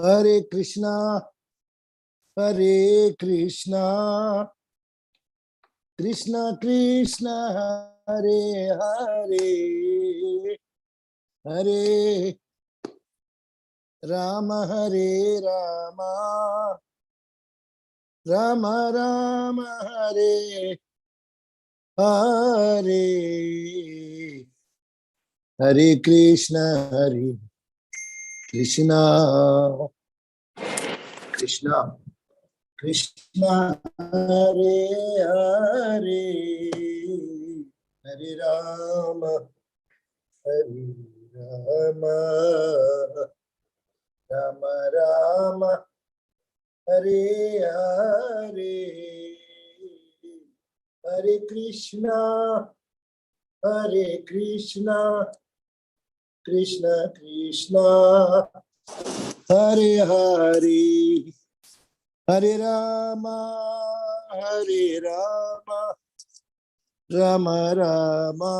Hare Krishna, Hare Krishna, Krishna Krishna, Hare Hare, Hare Rama, Hare Rama, Rama Rama, Hare Hare, Hare Krishna, Hare Krishna, Krishna Krishna, Hare Hare, Hare Rama, Hare Rama, Rama Rama, Hare Hare, Hare Krishna, Hare Krishna, Krishna Krishna, Hare Hare, Hare Rama, Hare Rama, Rama Rama,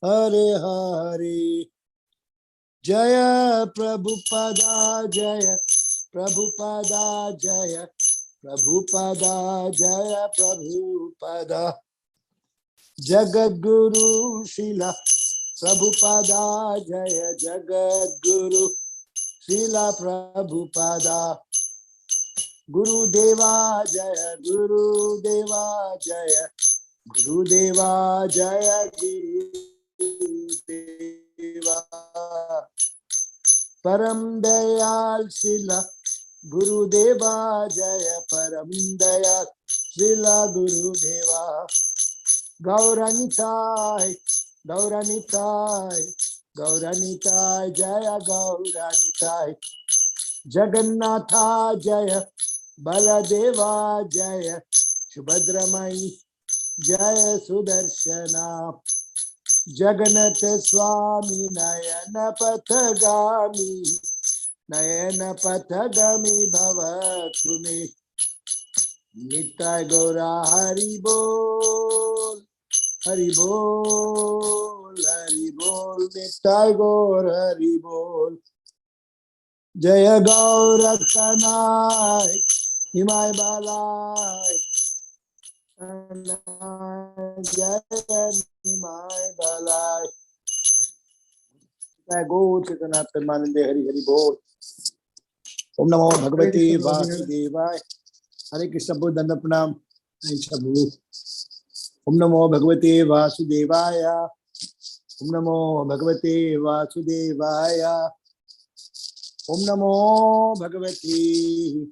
Hare Hare. Jaya Prabhupada, Jaya Prabhupada, Jaya Prabhupada, Jaya Prabhupada. Jagadguru Srila Prabhupada, Jaya Jagadguru Srila Prabhupada. Guru Deva Jaya, Guru Deva Jaya, Guru Deva Jaya, Guru Deva. Param Dayal Srila Guru Deva Jaya, Param Dayal Srila Guru Deva. Gauranitai, Gauranitai, Gauranitai, Jaya Gauranitai. Jagannatha Jaya, Baladeva Jaya, Subhadramai Jaya Sudarshana. Jagannath Swami Nayana Pathagami, Nayana Pathagami Bhavatune. Nittai Gaura Hari Bol, Hari Bol, Hari Bol, Nittai Gaur Hari Bol. Jaya Gaura Kanai, Himai Balai, Jaya Himai Balai. Jaya Gaur Chaitanya Premanande Hari Hari Bol. Om Namo Bhagavate Vasudevaya. Hare Krishna Bhut Danda Pranam. Om Namo Bhagavate Vasudevaya. Om Namo Bhagavate Vasudevaya. Om Namo Bhagavate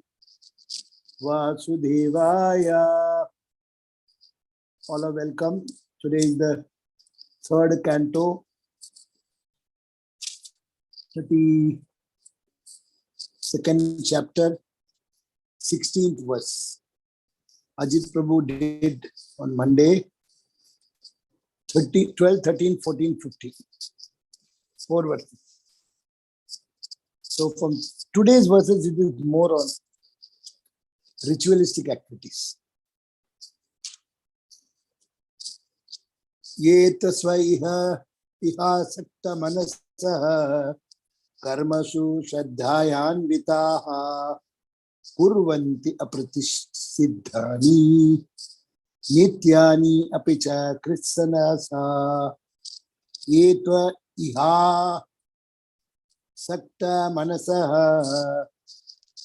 Vasudevaya. All are welcome. Today is the third canto, 32nd chapter, 16th verse. Ajit Prabhu did on Monday 12, 13, 14, 15. 4 verses. So from today's verses, it is more on ritualistic activities. Ye tasvaiha iha sakta manasaha karmasu shraddhayan vitaha kurvanti apratissiddhani nityani apicha Krsna. Ye tva iha sakta manasaha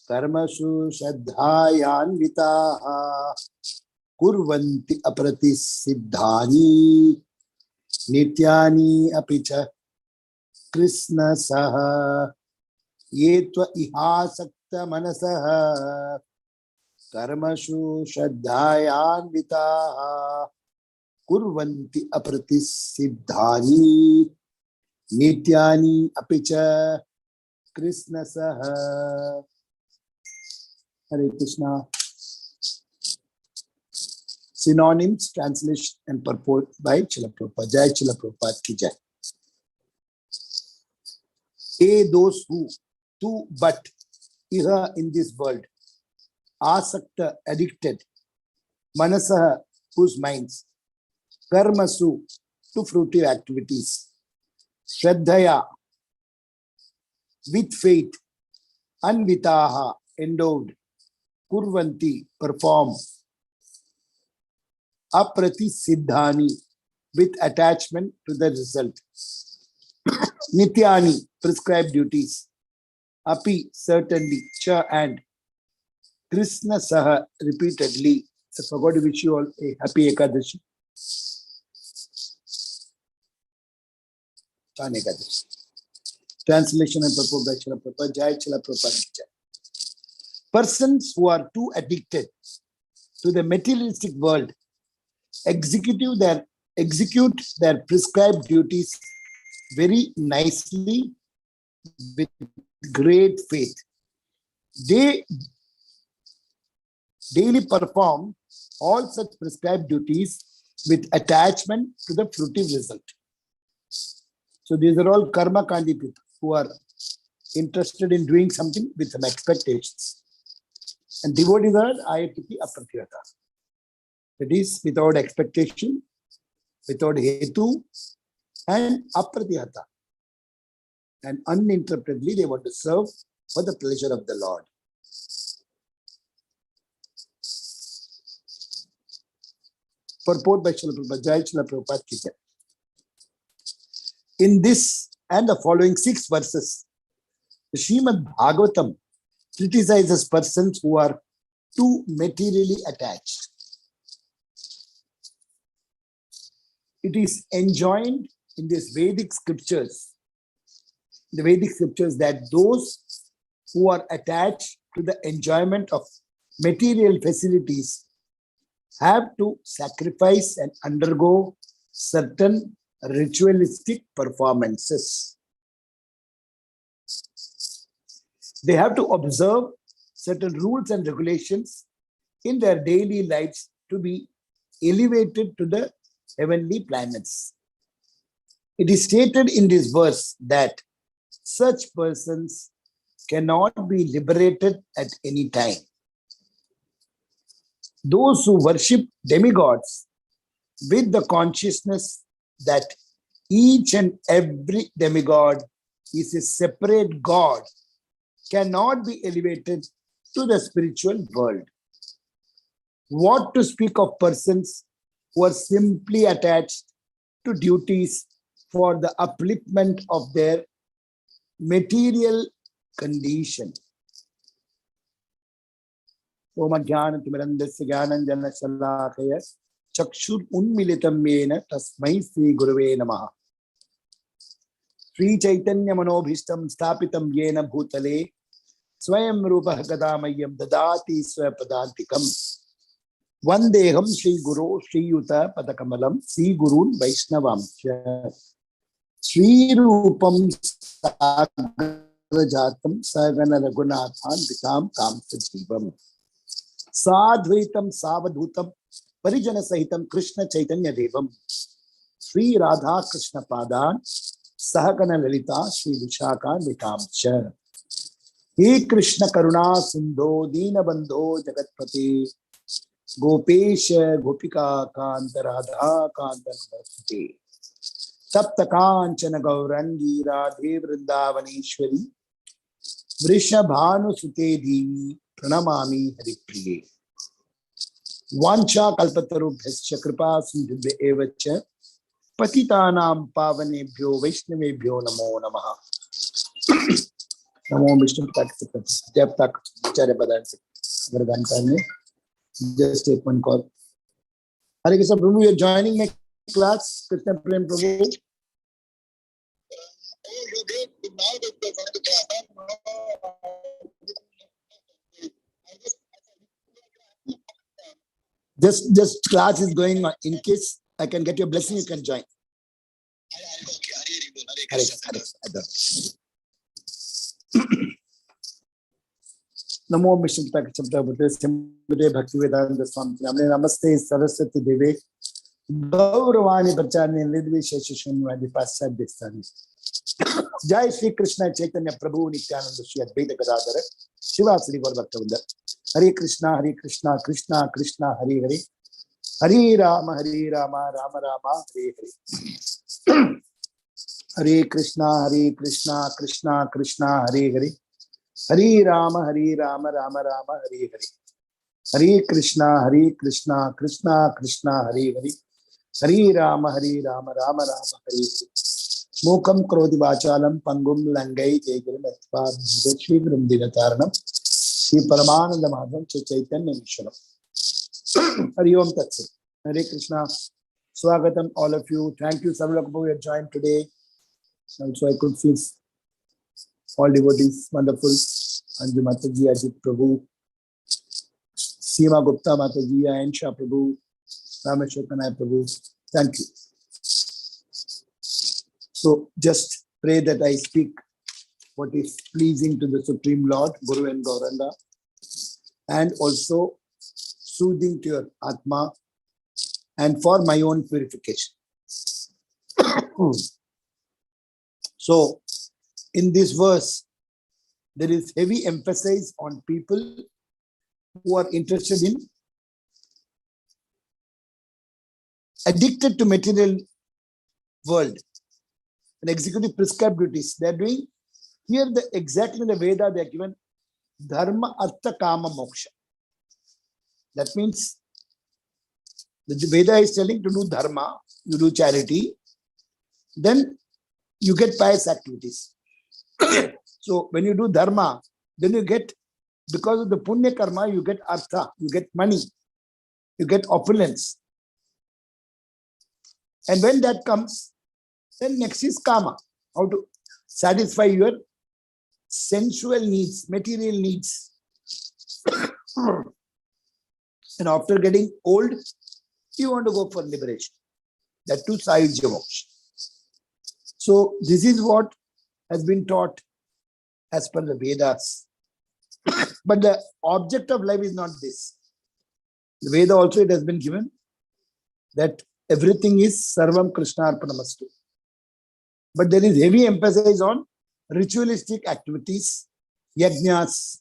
karmasu shraddhayan vitaha kurvanti apratissiddhani nityani apicha Krsna saha. Ye tva iha sakta manasaha karmashu shraddhayan vitaha kurvanti apratissiddhani nityani apicha Krsna saha. Hare Krishna. Synonyms, translation and purport by Srila Prabhupada. Jai Srila Prabhupada ki jai. Those who, to, but, iha, in this world, asakta, addicted, manasaha, whose minds, karmasu, to fruitive activities, shraddhaya, with faith, Anvitaha, endowed, kurvanti, perform, aprati siddhani, with attachment to the result, nityani, prescribed duties, api, certainly, cha, and Krsna saha, repeatedly. I forgot to wish you all a happy Ekadashi. Translation and purport by Srila Prabhupada. Jai Srila Prabhupada. Persons who are too addicted to the materialistic world execute their prescribed duties very nicely with great faith. They daily perform all such prescribed duties with attachment to the fruitive result. So these are all karma kandi people who are interested in doing something with some expectations. And devotees are ayatiki apratyata. That is without expectation, without hetu, and apratyata. And uninterruptedly they want to serve for the pleasure of the Lord. Purport by Srila Prabhupada. Jai Srila Prabhupada ki jai. In this and the following 6 verses, the Srimad Bhagavatam criticizes persons who are too materially attached. It is enjoined in these Vedic scriptures, that those who are attached to the enjoyment of material facilities have to sacrifice and undergo certain ritualistic performances. They have to observe certain rules and regulations in their daily lives to be elevated to the heavenly planets. It is stated in this verse that such persons cannot be liberated at any time. Those who worship demigods with the consciousness that each and every demigod is a separate god cannot be elevated to the spiritual world. What to speak of persons who are simply attached to duties for the upliftment of their material condition? Om Jnana Timirandasya Jnananjana Shalakaya Chakshur Unmilitam Yena Tasmai Sri Gurave Namaha. Sri Chaitanya Manobhishtam Stapitam Yena Bhutale Swayam Rupa Gadamayam Dadati Swapadantikam Vandeham Sri Guru Sri Yuta Padakamalam Sri Gurun Vaishnavam Sri Rupam Sagrajatam Sagana Raghunathan Vitam Kam Sajivam Sadhvaitam Savadhutam Parijana Sahitam Krishna Chaitanya Devam Sri Radha Krishna Padan Sahagana Lalita Sri Vishaka Nikamcha. He Krishna Karuna Sindho Dina Bandho Jagatpati Gopesha Gopika Kanta Radha Kanta Namaste Sapta Kanchana Gaurangi Radhe Vrindavaneshwari Vrishabhanu Sute Devi Pranamami Haripriye Vancha Kalpatarubhyascha Kripa Sindhubhya Evacha Patitanam Pavanebhyo Vaishnavebhyo Namo Namaha. Namo Vishnu Takshita. Jab tak chare badan se gargan karne. Just take one call. Hare Krishna Prabhu, you are joining my class. Krishna Prem Prabhu. Just class is going on. In case I can get your blessing, you can join. Hare Krishna. Namo Vishnu Takshita Simre Bhaktivedanta Swami Namaste Saraswati Deve Gauravani Pracharni Nidvisheshishunvadi Pasadistani Jai Sri Krishna Chaitanya Prabhu Nityananda Sri Advaita Gadadhara Shiva Sri Gaur Bhaktavrinda. Hare Krishna Krishna Krishna Hare Hare Hare Rama Rama Rama Hare Hare Hare Krishna Krishna Krishna Hare Hare Hari Rama, Rama Rama, Hari Hari. Hare Krishna, Krishna Krishna, Hari Hari. Hari Rama, Rama Rama, Hari Hari. Mukam Kroti Vachalam, Pangum Langai, Jaygurum, Atpad, Shri Vrindinataranam, Shri Paramananda Madham, Chaitanya Mishanam. Hari Om Tatsit. Hare Krishna. Swagatam, all of you. Thank you, Sarvakapu, who have joined today. Also, I could see all devotees. Wonderful. Anju Mataji, Ajit Prabhu, Seema Gupta Mataji, Ansha Prabhu, Rameshwar Kanai Prabhu. Thank you. So, just pray that I speak what is pleasing to the Supreme Lord, Guru and Gauranga, and also soothing to your Atma and for my own purification. So, in this verse, there is heavy emphasis on people who are interested in, addicted to material world and executive prescribed duties. They are doing here exactly the Veda they are given dharma, artha, kama, moksha. That means the Veda is telling to do dharma, you do charity, then you get pious activities. So when you do dharma, then you get, because of the punya karma, you get artha, you get money, you get opulence. And when that comes, then next is kama, how to satisfy your sensual needs, material needs. And after getting old, you want to go for liberation. That too, Sayujya Moksha. So this is what has been taught as per the Vedas. But the object of life is not this. The Veda also, it has been given that everything is Sarvam Krishna Arpanamastu. But there is heavy emphasis on ritualistic activities, yajnas,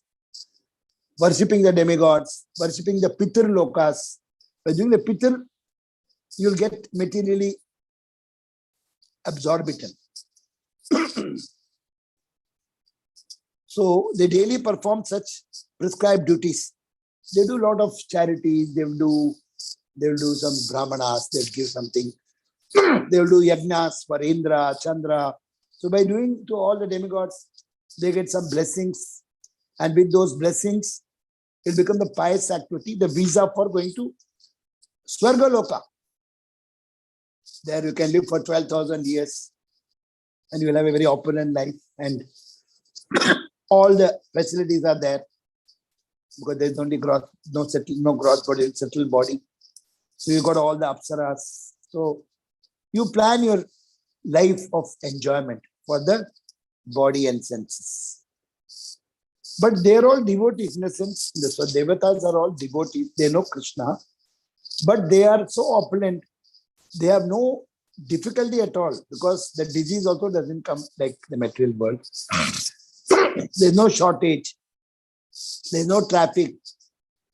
worshipping the demigods, worshipping the Pitar Lokas. By doing the Pitar, you'll get materially absorbent. So they daily perform such prescribed duties. They do a lot of charities, they'll do some brahmanas, they'll give something. They'll do yajnas for Indra, Chandra. So by doing to all the demigods, they get some blessings. And with those blessings, it will become the pious activity, the visa for going to Swarga Loka. There you can live for 12,000 years and you will have a very opulent life, and all the facilities are there because there is only no gross body, settled body. So you got all the apsaras. So you plan your life of enjoyment for the body and senses. But they are all devotees in a sense. So devatas are all devotees. They know Krishna, but they are so opulent. They have no difficulty at all because the disease also doesn't come like the material world. There is no shortage. There is no traffic.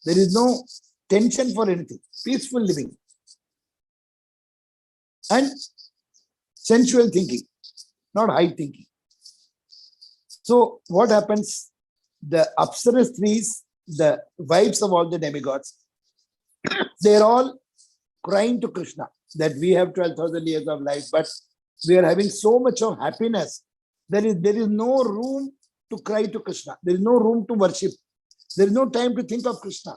There is no tension for anything. Peaceful living. And sensual thinking, not high thinking. So what happens? The Apsara Stris, the wives of all the demigods, they are all crying to Krishna that we have 12,000 years of life, but we are having so much of happiness. There is no room to cry to Krishna. There is no room to worship. There is no time to think of Krishna.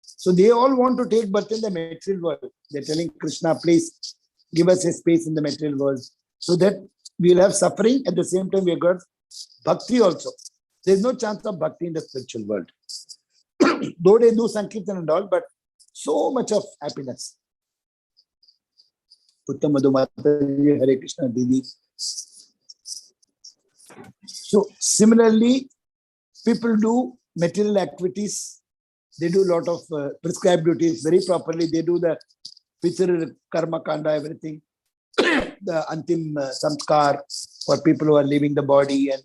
So they all want to take birth in the material world. They're telling Krishna, please give us a space in the material world so that we'll have suffering. At the same time, we have got bhakti also. There's no chance of bhakti in the spiritual world. Though they do Sankirtan and all, but so much of happiness. Uttam Madhu Mataji, Hare Krishna Didi. So similarly, people do material activities. They do a lot of prescribed duties very properly. They do the Pitar, Karma Kanda, everything. The Antim Samskar for people who are leaving the body, and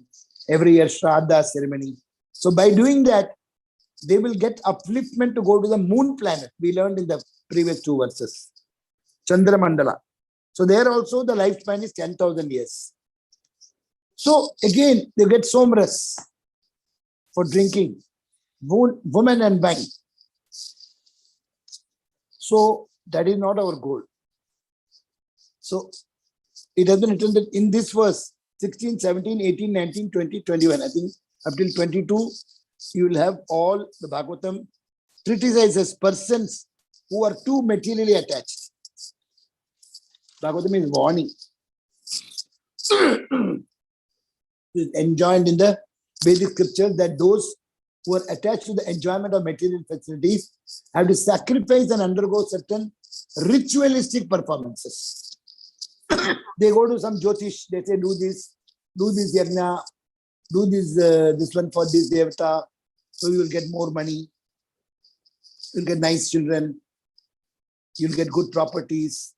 every year Shraddha ceremony. So by doing that, they will get upliftment to go to the moon planet. We learned in the previous two verses. Chandra Mandala. So there also the lifespan is 10,000 years. So again, they get somras for drinking, women and wine. So that is not our goal. So it has been written that in this verse, 16, 17, 18, 19, 20, 21, I think up till 22, you will have all the Bhagavatam criticizes persons who are too materially attached. Bhagavatam is warning. Is enjoined in the Vedic scriptures that those who are attached to the enjoyment of material facilities have to sacrifice and undergo certain ritualistic performances. They go to some Jyotish, they say, do this yajna, do this one for this devata, so you will get more money, you'll get nice children, you'll get good properties.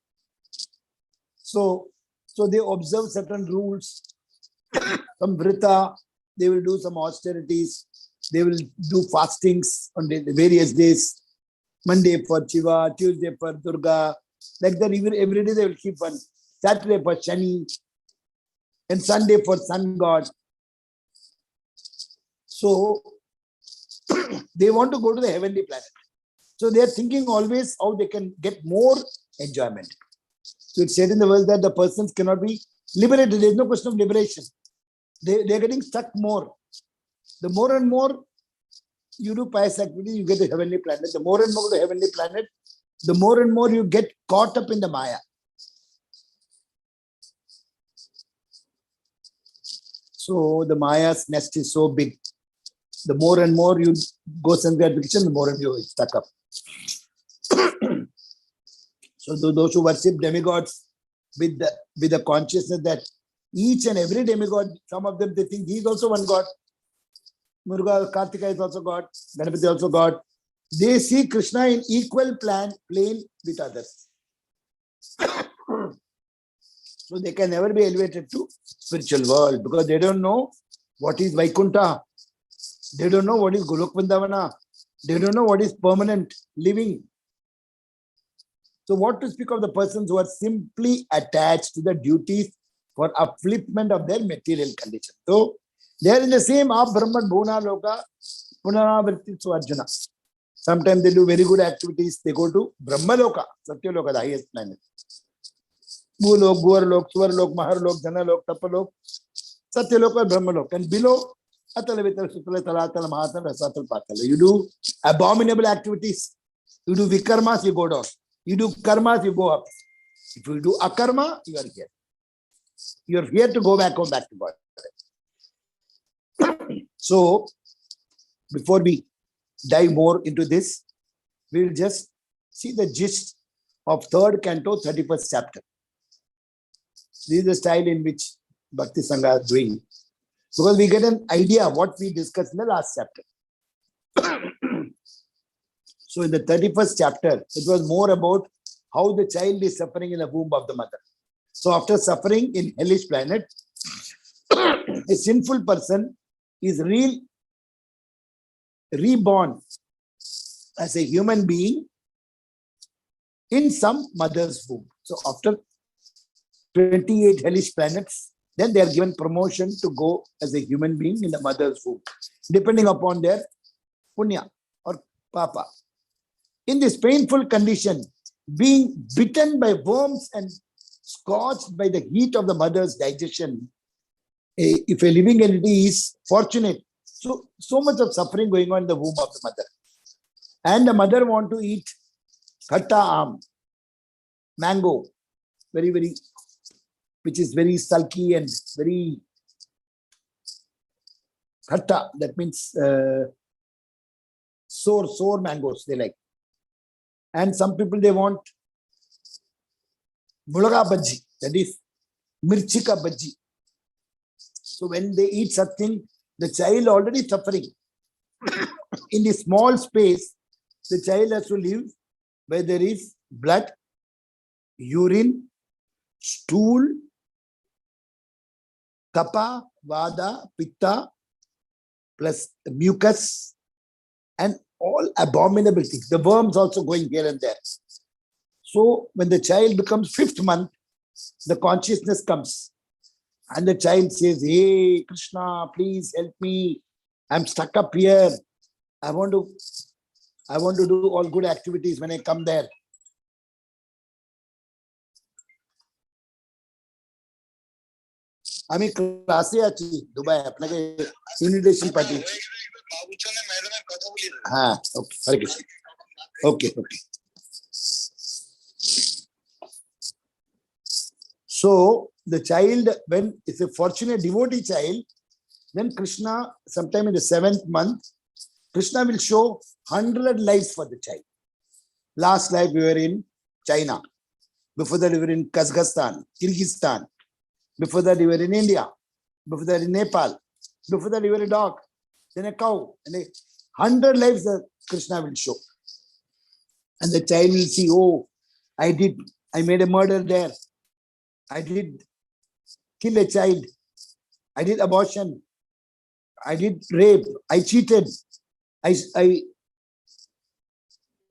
So they observe certain rules, some vrita, they will do some austerities, they will do fastings on the various days, Monday for Shiva, Tuesday for Durga, like that every day they will keep one, Saturday for Shani, and Sunday for Sun God. So they want to go to the heavenly planet. So they are thinking always how they can get more enjoyment. So it's said in the verse that the persons cannot be liberated. There is no question of liberation. They are getting stuck more. The more and more you do pious activity, you get to heavenly planet. The more and more the heavenly planet, the more and more you get caught up in the Maya. So the Maya's nest is so big. The more and more you go sense gratification, the more and you stuck up. So those who worship demigods with the consciousness that each and every demigod, some of them they think he is also one god. Muruga, Kartika is also God, Ganapati is also God. They see Krishna in equal plane with others. So they can never be elevated to spiritual world because they don't know what is Vaikuntha. They don't know what is Golok Vrindavana. They don't know what is permanent living. So what to speak of the persons who are simply attached to the duties for upliftment of their material condition. So they are in the same Ab Brahman Bhuna Loka Punaravarti Arjuna. Sometimes they do very good activities. They go to Brahma Loka, Satya Loka, the highest planet. Bhulok, Guarlok, Swarlok, Maharlok, Dhanalok, Tapalok, Satya Loka, Brahma Loka. And below, Atala Vital Sutala Talatala Mahatala Rasatal Patala. You do abominable activities. You do vikarmas, you go down. You do karmas, you go up. If you do akarma, you are here. You are here to go back home, back to God. So, before we dive more into this, we will just see the gist of 3rd canto, 31st chapter. This is the style in which Bhakti Sangha is doing. Because we get an idea of what we discussed in the last chapter. So in the 31st chapter, it was more about how the child is suffering in the womb of the mother. So after suffering in hellish planet, a sinful person is reborn as a human being in some mother's womb. So after 28 hellish planets, then they are given promotion to go as a human being in the mother's womb, depending upon their punya or papa. In this painful condition, being bitten by worms and scorched by the heat of the mother's digestion, if a living entity is fortunate, so much of suffering going on in the womb of the mother. And the mother want to eat khatta mango, very, very, which is very sulky and very khatta, that means sour mangoes they like. And some people, they want mulaga bhaji, that is mirchika bhaji. So when they eat something, the child already suffering. In the small space, the child has to live where there is blood, urine, stool, kapha, vada, pitta, plus mucus, and all abominable things. The worms also going here and there. So when the child becomes 5th month, the consciousness comes. And the child says, hey, Krishna, please help me. I'm stuck up here. I want to do all good activities when I come there. আমি ক্লাসে আছি Dubai আপনাকে invitation পাঠিয়ে হ্যাঁ ওকে হরে কৃষ্ণ ওকে ওকে so the child, when it's a fortunate devotee child, then Krishna, sometime in the 7th month, Krishna will show 100 lives for the child. Last life we were in China, before that we were in Kazakhstan, Kyrgyzstan, before that we were in India, before that in Nepal, before that we were a dog, then a cow, and 100 lives that Krishna will show. And the child will see, oh, I made a murder there, I did kill a child, I did abortion, I did rape, I cheated, I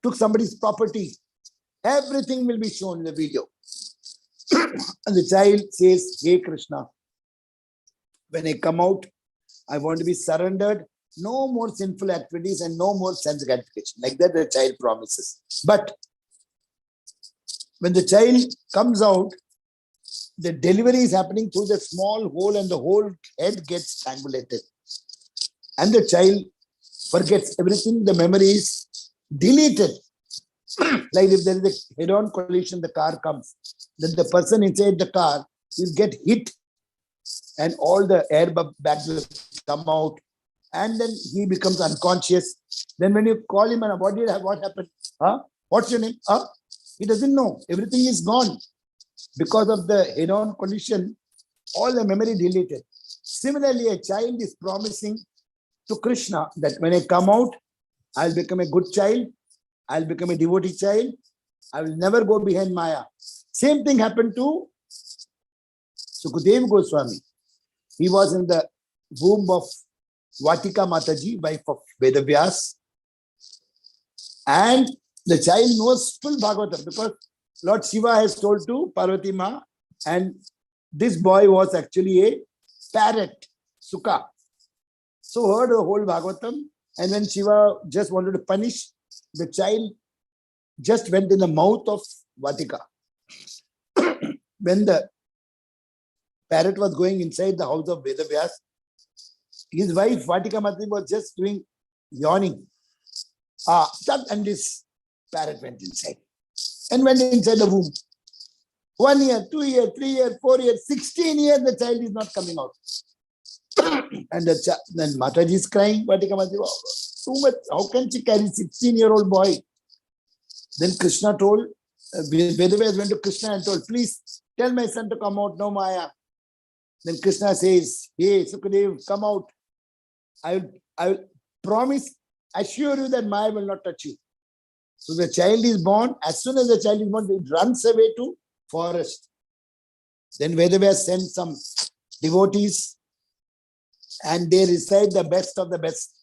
took somebody's property. Everything will be shown in the video. And the child says, hey Krishna, when I come out, I want to be surrendered, no more sinful activities and no more sense gratification. Like that the child promises. But when the child comes out, the delivery is happening through the small hole and the whole head gets strangulated. And the child forgets everything, the memory is deleted. Like if there is a head-on collision, the car comes, then the person inside the car will get hit and all the airbags will come out and then he becomes unconscious. Then when you call him and what happened? Huh? What's your name? Huh? He doesn't know. Everything is gone. Because of the head-on collision, all the memory deleted. Similarly, a child is promising to Krishna that when I come out, I'll become a good child, I'll become a devotee child, I will never go behind Maya. Same thing happened to Sukadeva Goswami. He was in the womb of Vatika Mataji, wife of Vedavyas, and the child knows full Bhagavatam because Lord Shiva has told to Parvati Ma, and this boy was actually a parrot, Sukha. So heard the whole Bhagavatam, and when Shiva just wanted to punish, the child just went in the mouth of Vatika. When the parrot was going inside the house of Vedavyas, his wife Vatika Mataji was just doing yawning. And this parrot went inside. And went inside the womb. 1 year, 2 years, 3 years, 4 years, 16 years, the child is not coming out. And then Mataji is crying. Vatika Mataji, oh, too much. How can she carry 16-year-old boy? Then Krishna told, Vedavyas went to Krishna and told, please tell my son to come out, no Maya. Then Krishna says, hey, Sukadev, come out. I will promise, assure you that Maya will not touch you. So the child is born. As soon as the child is born, it runs away to forest. Then Vedavyas sent some devotees and they recite the best of the best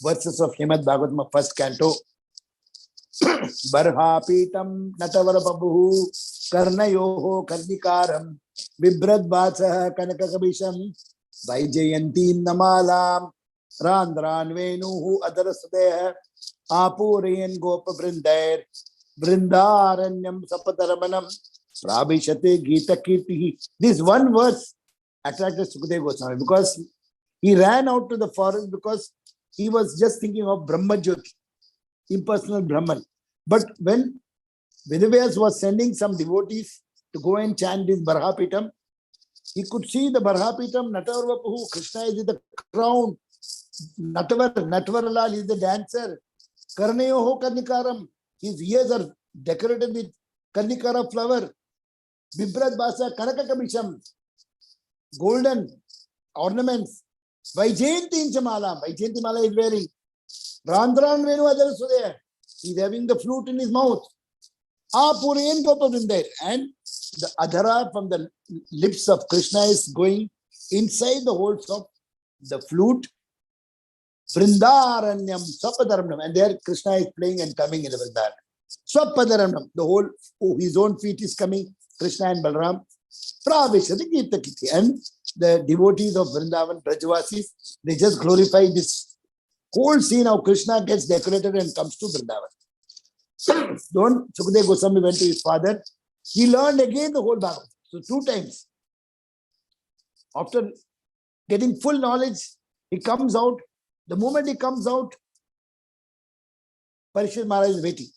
verses of Srimad Bhagavatam, first canto. Barhapitam natavara babuhu karnayoho karnikaram vibrad vasaha kanakakabisham vaijayantim namalam randran venuhu adarasudeha Apurayan Gopa Vrindair Vrindaranyam Sapataramanam Prabhishate Gita Kirtihi. This one verse attracted Sukadeva Goswami because he ran out to the forest because he was just thinking of Brahma Jyoti, impersonal Brahman. But when Vedavyas was sending some devotees to go and chant this Barhapitam, he could see the Barhapitam, Natavarvapuhu, Krishna is in the crown, Natvaralal is the dancer. Karnayoho karnikaram. His ears are decorated with karnikara flower. Vibrad basa karakakabisham. Golden ornaments. Vaijayanti inchamala. Vaijayanti mala is wearing. Randran venu adarasudaya. He's having the flute in his mouth. Apurayan gopa vrindair. And the adhara from the lips of Krishna is going inside the holes of the flute. Vrindaranyam Swapadharanam, and there Krishna is playing and coming in the Vrindaran. Swapadharanam, the whole, his own feet is coming, Krishna and Balaram. Praveshati Kirtakiti, and the devotees of Vrindavan, Brajvasis, they just glorify this whole scene how Krishna gets decorated and comes to Vrindavan. Don't Sukadeva Goswami went to his father. He learned again the whole Bhagavad. So 2 times. After getting full knowledge, he comes out. The moment he comes out, Parikshit Maharaj is waiting.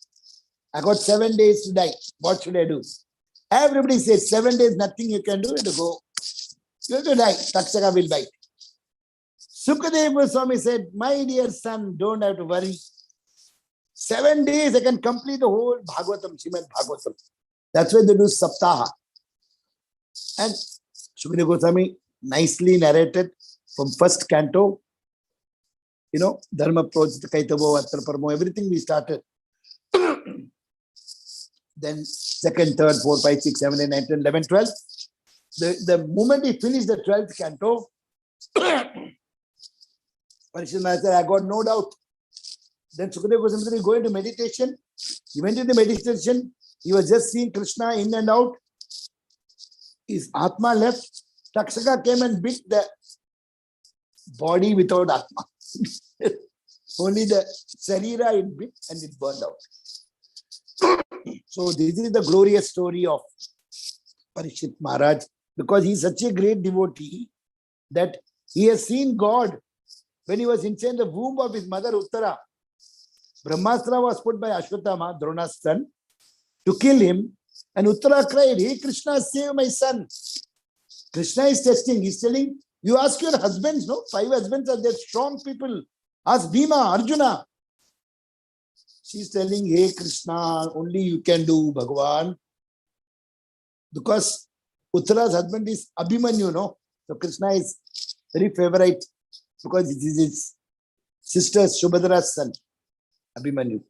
I got 7 days to die. What should I do? Everybody says 7 days, nothing you can do. You have to go. You have to die. Takshaka will bite. Sukadeva Goswami said, my dear son, don't have to worry. 7 days I can complete the whole Bhagavatam, Srimad Bhagavatam. That's why they do Saptaha. And Sukadeva Goswami nicely narrated from first canto, Dharma Projit, Kaitavo, Atra Paramo, everything we started. Then second, third, 4, 5, 6, 7, 8, 9, 10, 11, 12. The moment he finished the 12th canto, Parikshit Maharaj said, I got no doubt. Then Sukadeva Goswami said, go into meditation. He went into meditation. He was just seeing Krishna in and out. His Atma left. Takshaka came and bit the body without Atma. Only the Sarira it bit and it burned out. So this is the glorious story of Parikshit Maharaj, because he is such a great devotee that he has seen God when he was inside the womb of his mother Uttara. Brahmastra was put by Ashwatthama, Drona's son, to kill him, and Uttara cried, hey Krishna, save my son. Krishna is testing. He's telling, you ask your husbands, no? 5 husbands are there, strong people. Ask Bhima, Arjuna. She's telling, hey Krishna, only you can do, Bhagavan. Because Uttara's husband is Abhimanyu, no? So Krishna is very favorite because it is his sister Subhadra's son, Abhimanyu.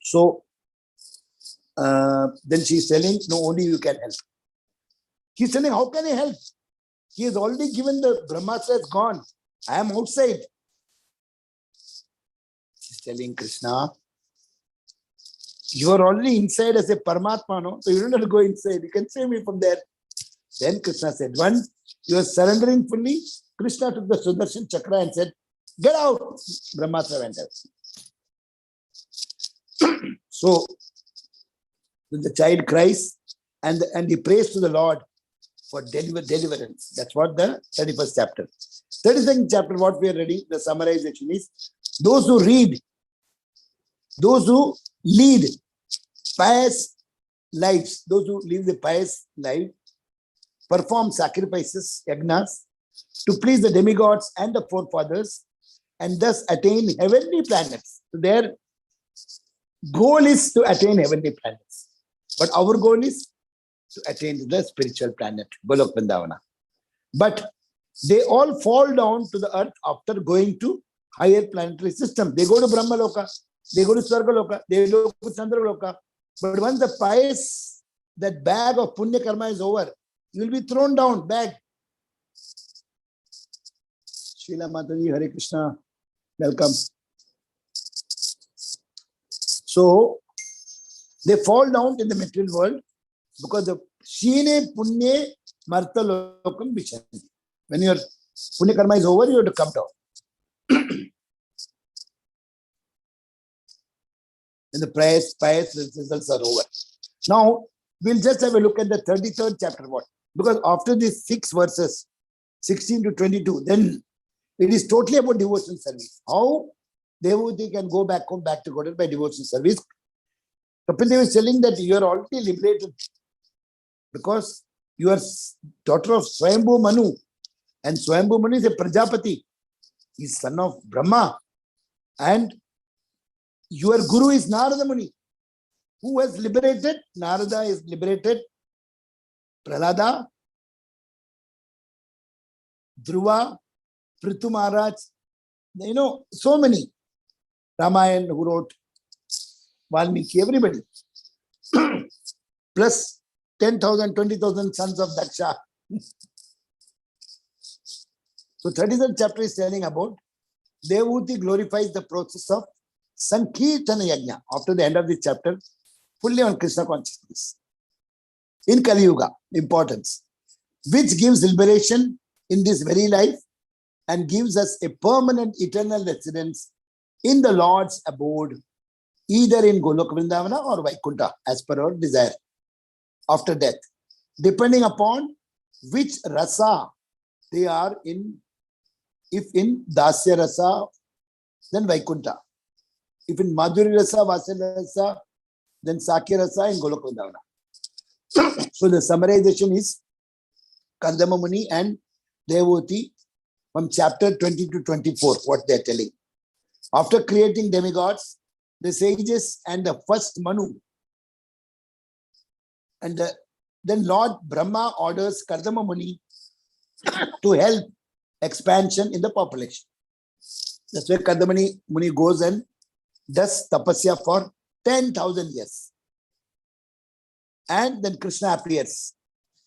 So then she's telling, no, only you can help. He's telling, how can I help? He has already given the Brahmastra has gone. I am outside. She's telling Krishna, you are already inside as a Paramatma, no? So you don't have to go inside. You can save me from there. Then Krishna said, once you are surrendering fully, Krishna took the Sudarshan Chakra and said, get out. Brahmastra went out. So the child cries and he prays to the Lord for deliverance. That's what the 31st chapter. 32nd chapter, what we are reading, the summarization is, those who read, those who lead pious lives, those who live the pious life, perform sacrifices, yagnas, to please the demigods and the forefathers, and thus attain heavenly planets. So their goal is to attain heavenly planets. But our goal is to attain the spiritual planet, Golok Vrindavana. But they all fall down to the earth after going to higher planetary system. They go to Brahma Loka, they go to Swarga Loka, they go to Chandra Loka. But once the pious, that bag of Punya Karma is over, you will be thrown down, bag. Srila Mataji, Hare Krishna, welcome. So, they fall down in the material world because the Shine Punye Marta Lokam Vishanti. When your Punya Karma is over, you have to come down. And the pious results are over. Now, we'll just have a look at the 33rd chapter. What? Because after these 6 verses, 16 to 22, then it is totally about devotional service. How devotee can go back home, back to God by devotional service. Kapil Dev is telling that you are already liberated because you are daughter of Swayambhu Manu. And Swayambhu Manu is a Prajapati. He is son of Brahma. And your guru is Narada Muni. Who has liberated? Narada is liberated. Prahlada, Dhruva, Prithu Maharaj, so many. Ramayan who wrote, Valmiki, everybody. Plus 10,000, 20,000 sons of Daksha. So 33rd chapter is telling about Devahuti glorifies the process of Sankirtana Yajna. After the end of this chapter, fully on Krishna consciousness. In Kali Yuga, importance. which gives liberation in this very life and gives us a permanent eternal residence in the Lord's abode, either in Golok Vrindavana or Vaikuntha, as per our desire, after death, depending upon which rasa they are in. If in Dasya rasa, then Vaikuntha. If in Madhuri rasa, Vasalya rasa, then Sakya rasa in Golok Vrindavana. So the summarization is Kardama Muni and Devoti from chapter 20 to 24, what they are telling. After creating demigods, the sages and the first Manu, and then Lord Brahma orders Kardama Muni to help expansion in the population. That's why Kardama Muni goes and does tapasya for 10,000 years. And then Krishna appears.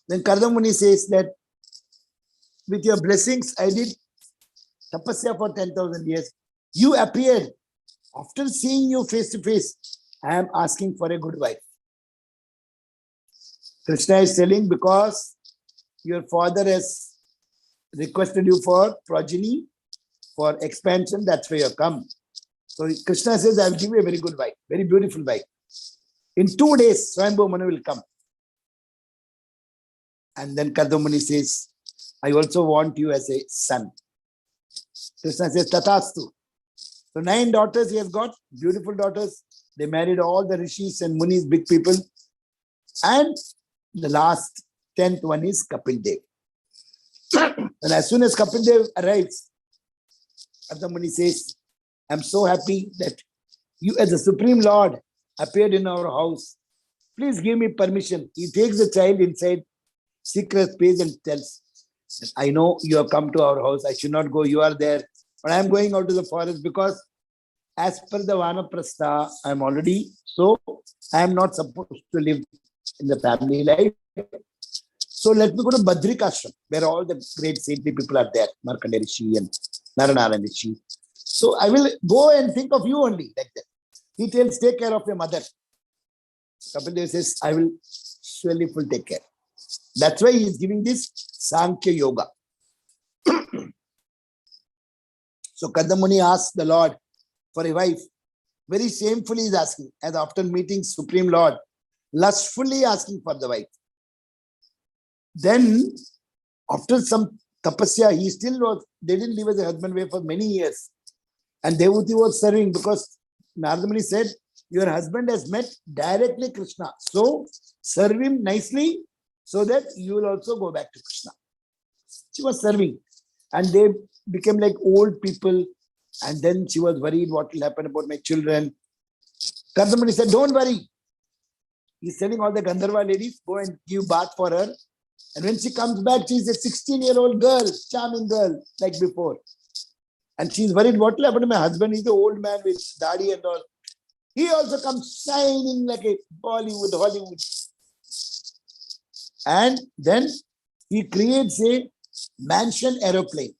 Then Kardama Muni says that with your blessings, I did tapasya for 10,000 years. You appeared. After seeing you face to face, I am asking for a good wife. Krishna is telling, because your father has requested you for progeny, for expansion, that's why you have come. So Krishna says, I will give you a very good wife, very beautiful wife. In 2 days, Swayambhu Manu will come. And then Kardama Muni says, I also want you as a son. Krishna says, Tathastu. So 9 daughters he has got, beautiful daughters. They married all the rishis and munis, big people. And the last 10th one is Kapil Dev. And as soon as Kapil Dev arrives, Kardama Muni says, I'm so happy that you as the Supreme Lord appeared in our house. Please give me permission. He takes the child inside secret space and tells, I know you have come to our house. I should not go. You are there. But I am going out to the forest because as per the Vanaprastha, I am already, so I am not supposed to live in the family life. So let me go to Badrikashram, where all the great saintly people are there, Markandeya Rishi and Naranarayan Rishi. So I will go and think of you only, like that. He tells, take care of your mother. Kapil Dev says, I will surely full take care. That's why he is giving this Sankhya Yoga. So Kardama Muni asks the Lord for a wife. Very shamefully he is asking, as after meeting Supreme Lord, lustfully asking for the wife. Then, after some tapasya, he still was, they didn't live as a husband wife for many years. And Devoti was serving because Narada Muni said, your husband has met directly Krishna. So, serve him nicely so that you will also go back to Krishna. She was serving. And they became like old people. And then she was worried what will happen about my children. Kardama Muni said, don't worry. He's telling all the Gandharva ladies, go and give bath for her. And when she comes back, she's a 16-year-old girl, charming girl, like before. And she's worried, what will happen to my husband? He's the old man with daddy and all. He also comes shining like a Bollywood, Hollywood. And then he creates a mansion aeroplane.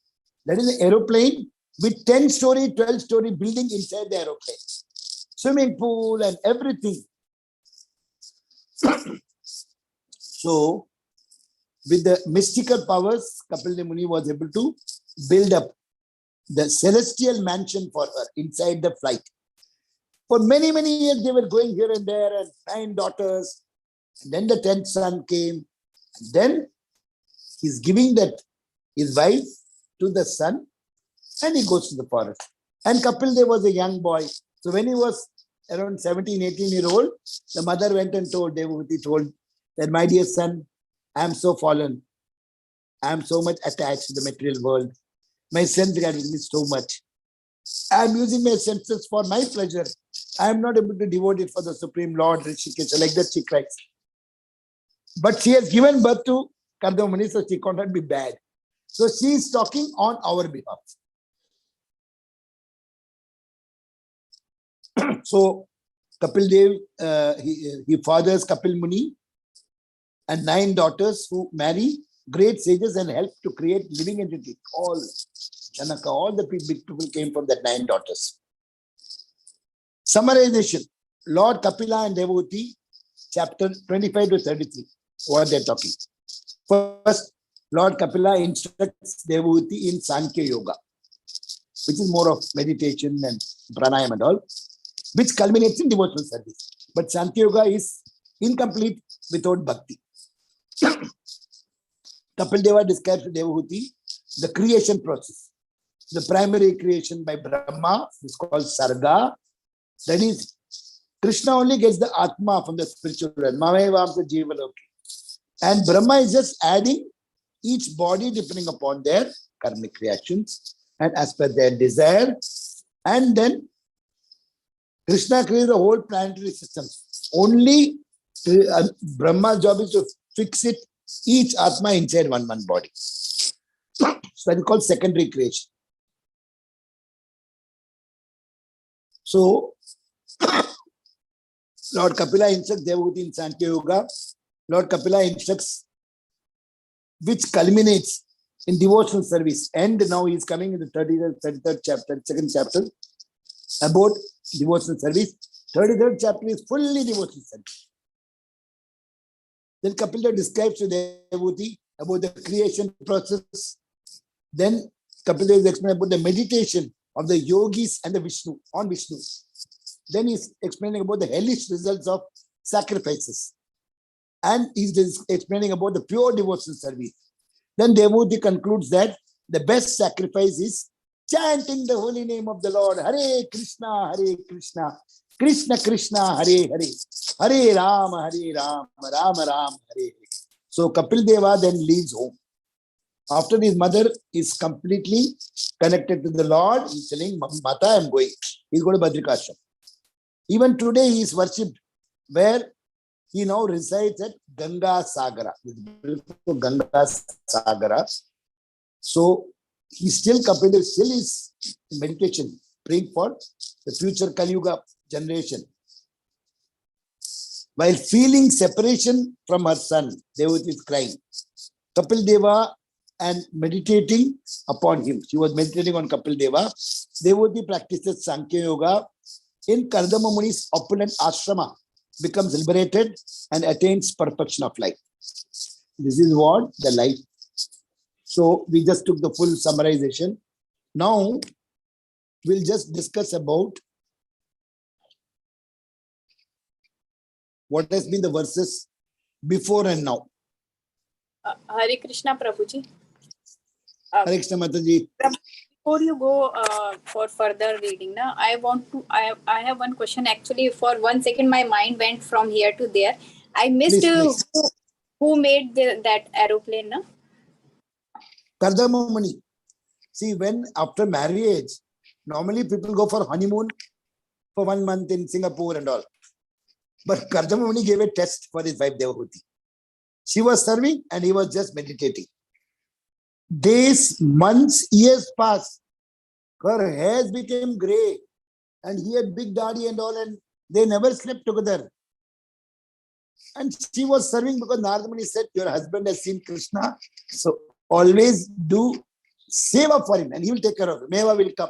That is an aeroplane with 10-story, 12-story building inside the aeroplane. Swimming pool and everything. So, with the mystical powers, Kapil Dev Muni was able to build up the celestial mansion for her inside the flight. For many, many years, they were going here and there, and 9 daughters. And then the 10th son came. And then he's giving that his wife to the son, and he goes to the forest. And Kapil Dev was a young boy. So when he was around 17, 18-year-old, the mother went and told Devoti, told that, my dear son, I am so fallen. I am so much attached to the material world. My sense got with me so much. I am using my senses for my pleasure. I am not able to devote it for the Supreme Lord, Rishikesh, like that she cries. But she has given birth to Kardama Muni, so she cannot be bad. So she is talking on our behalf. So Kapil Dev, he fathers Kapil Muni and 9 daughters who marry great sages and help to create living entity. All Janaka, all the big people came from that 9 daughters. Summarization. Lord Kapila and Devoti, chapter 25 to 33. What they're talking. First, Lord Kapila instructs Devahuti in Sankhya Yoga, which is more of meditation and pranayam and all, which culminates in devotional service. But Sankhya Yoga is incomplete without bhakti. Kapil Deva describes to Devahuti the creation process. The primary creation by Brahma is called Sarga. That is, Krishna only gets the Atma from the spiritual realm. And Brahma is just adding each body depending upon their karmic reactions and as per their desire. And then Krishna creates the whole planetary system. Only Brahma's job is to fix it, each Atma inside one body. So that is called secondary creation. So Lord Kapila instructs Devahuti in Sankhya Yoga. Lord Kapila instructs, which culminates in devotional service. And now he is coming in the 33rd chapter, second chapter, about devotional service. 33rd chapter is fully devotional service. Then Kapila describes to Devahuti about the creation process. Then Kapila is explaining about the meditation of the yogis and the Vishnu, on Vishnu. Then he's explaining about the hellish results of sacrifices. And he's explaining about the pure devotional service. Then Devahuti concludes that the best sacrifice is chanting the holy name of the Lord. Hare Krishna, Krishna Krishna, Hare Hare, Hare Rama, Rama Rama, Hare Hare. So Kapil Deva then leaves home. After his mother is completely connected to the Lord, he's telling, Mata, I'm going. He's going to Badrikashram. Even today he is worshipped, where he now resides at Ganga Sagara. Ganga Sagara. So he still, Kapil still is in meditation, praying for the future Kali Yuga generation. While feeling separation from her son, Devahuti is crying. Kapil Deva and meditating upon him. She was meditating on Kapil Deva. Devahuti practices Sankhya Yoga in Kardama Muni's opulent ashrama, becomes liberated and attains perfection of life. This is what the life. So we just took the full summarization. Now we'll just discuss about what has been the verses before and now. Hare Krishna, Prabhuji. Hare Krishna, Mataji. Before you go for further reading, I have one question. Actually, for 1 second, my mind went from here to there. I missed Please. who made that aeroplane. No? Kardama Muni. See, when after marriage, normally people go for honeymoon for 1 month in Singapore and all. But Kardama Muni gave a test for his wife Devahuti. She was serving and he was just meditating. Days, months, years passed. Her hairs became grey and he had big daddy and all, and they never slept together. And she was serving because Narada Muni said, your husband has seen Krishna, so always do seva for him and he will take care of him. Meva will come.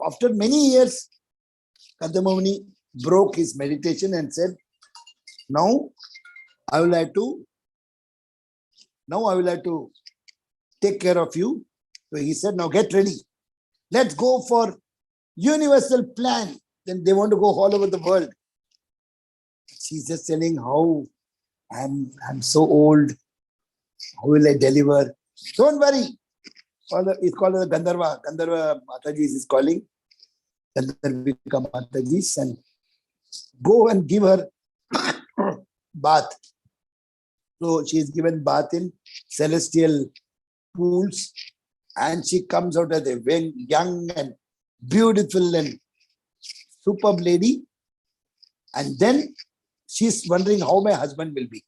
After many years, Kardama Muni broke his meditation and said, now I will have to take care of you. So he said, now get ready. Let's go for universal plan. Then they want to go all over the world. She's just telling how I'm so old. How will I deliver? Don't worry. It's called the Gandharva. Gandharva Matajis is calling. Gandharvika Matajis, and go and give her bath. So she is given bath in celestial pools, and she comes out as a very young and beautiful and superb lady. And then she's wondering how my husband will be.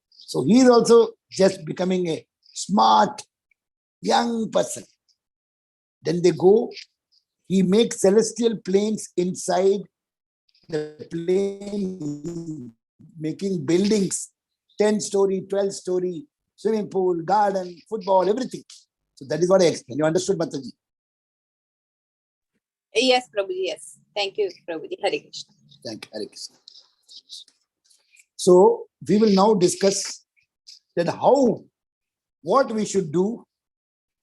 So he is also just becoming a smart young person. Then they go, he makes celestial planes inside the plane, making buildings, 10-story, 12-story, swimming pool, garden, football, everything. So that is what I explained. You understood, Mataji? Yes, Prabhuji, yes. Thank you, Prabhuji. Hare Krishna. Thank you, Hare Krishna. So we will now discuss that how what we should do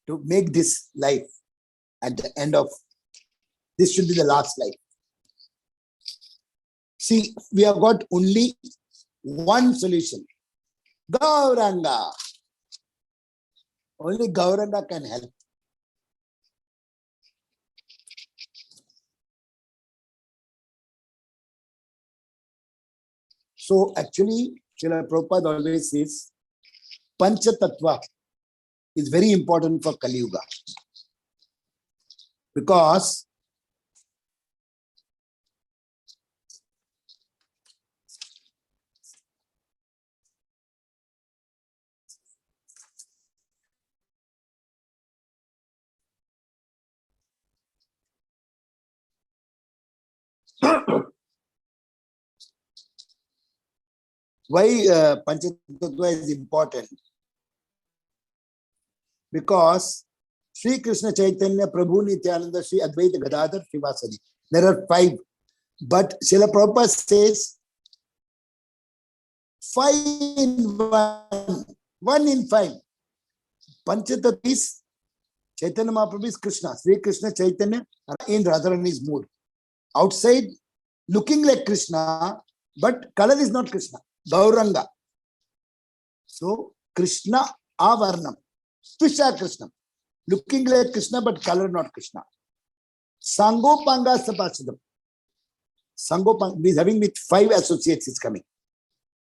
to make this life at the end of this should be the last life. See, we have got only one solution. Gauranga. Only Gauranga can help. So actually, Srila Prabhupada always says, Pancha Tattva is very important for Kali Yuga. Because why Pancha Tattva is important? Because Sri Krishna Chaitanya, Prabhu Nityananda, Sri Advaita Gadadhar, Srivasadi. There are 5. But Srila Prabhupada says 5 in 1. 1 in 5. Panchatattva is Chaitanya Mahaprabhu is Krishna. Sri Krishna Chaitanya in Radharani's mood. Outside, looking like Krishna, but color is not Krishna. Gauranga. So, Krishna Avarnam. Tvisha Krishna. Looking like Krishna, but color not Krishna. Sangopanga Sapachidam. Sangopanga is having with 5 associates is coming.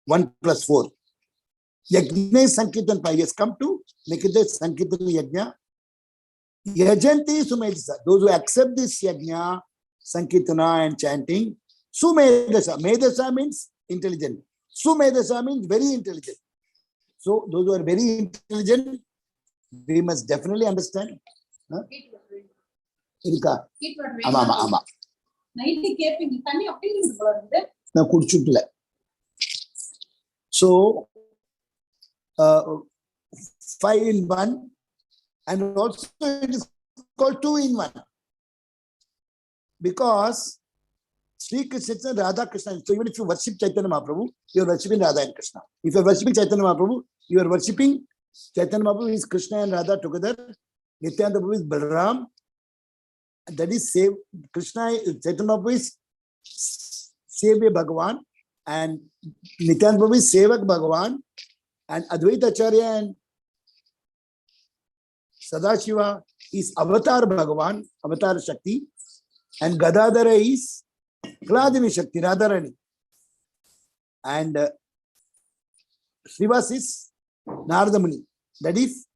1 plus 4. Yajna Sankirtan 5 has come to Nikita Sankirtan Yajna. Yajanti Sumedasa. Those who accept this Yajna, Sankirtana and chanting. Sumedasa. Medasa means intelligent. Sumedasa means very intelligent. So those who are very intelligent, we must definitely understand. Huh? Irka. Ama. Na kudichutla. So 5 in 1, and also it is called 2 in 1. Because Sri Krishna, Radha Krishna. So even if you worship Chaitanya Mahaprabhu, you are worshipping Radha and Krishna. If you are worshipping Chaitanya Mahaprabhu, you are worshipping Chaitanya Mahaprabhu is Krishna and Radha together. Nityananda Prabhu is Balaram. That is save Krishna. Chaitanya Mahaprabhu is Sevya Bhagavan, and Nityananda Prabhu is Sevak Bhagavan, and Advaita Acharya and Sadashiva is Avatar Bhagavan, Avatar Shakti, and Gadadhara is Kladini Shakti, Radharani. And Srivas is Narada Muni. That is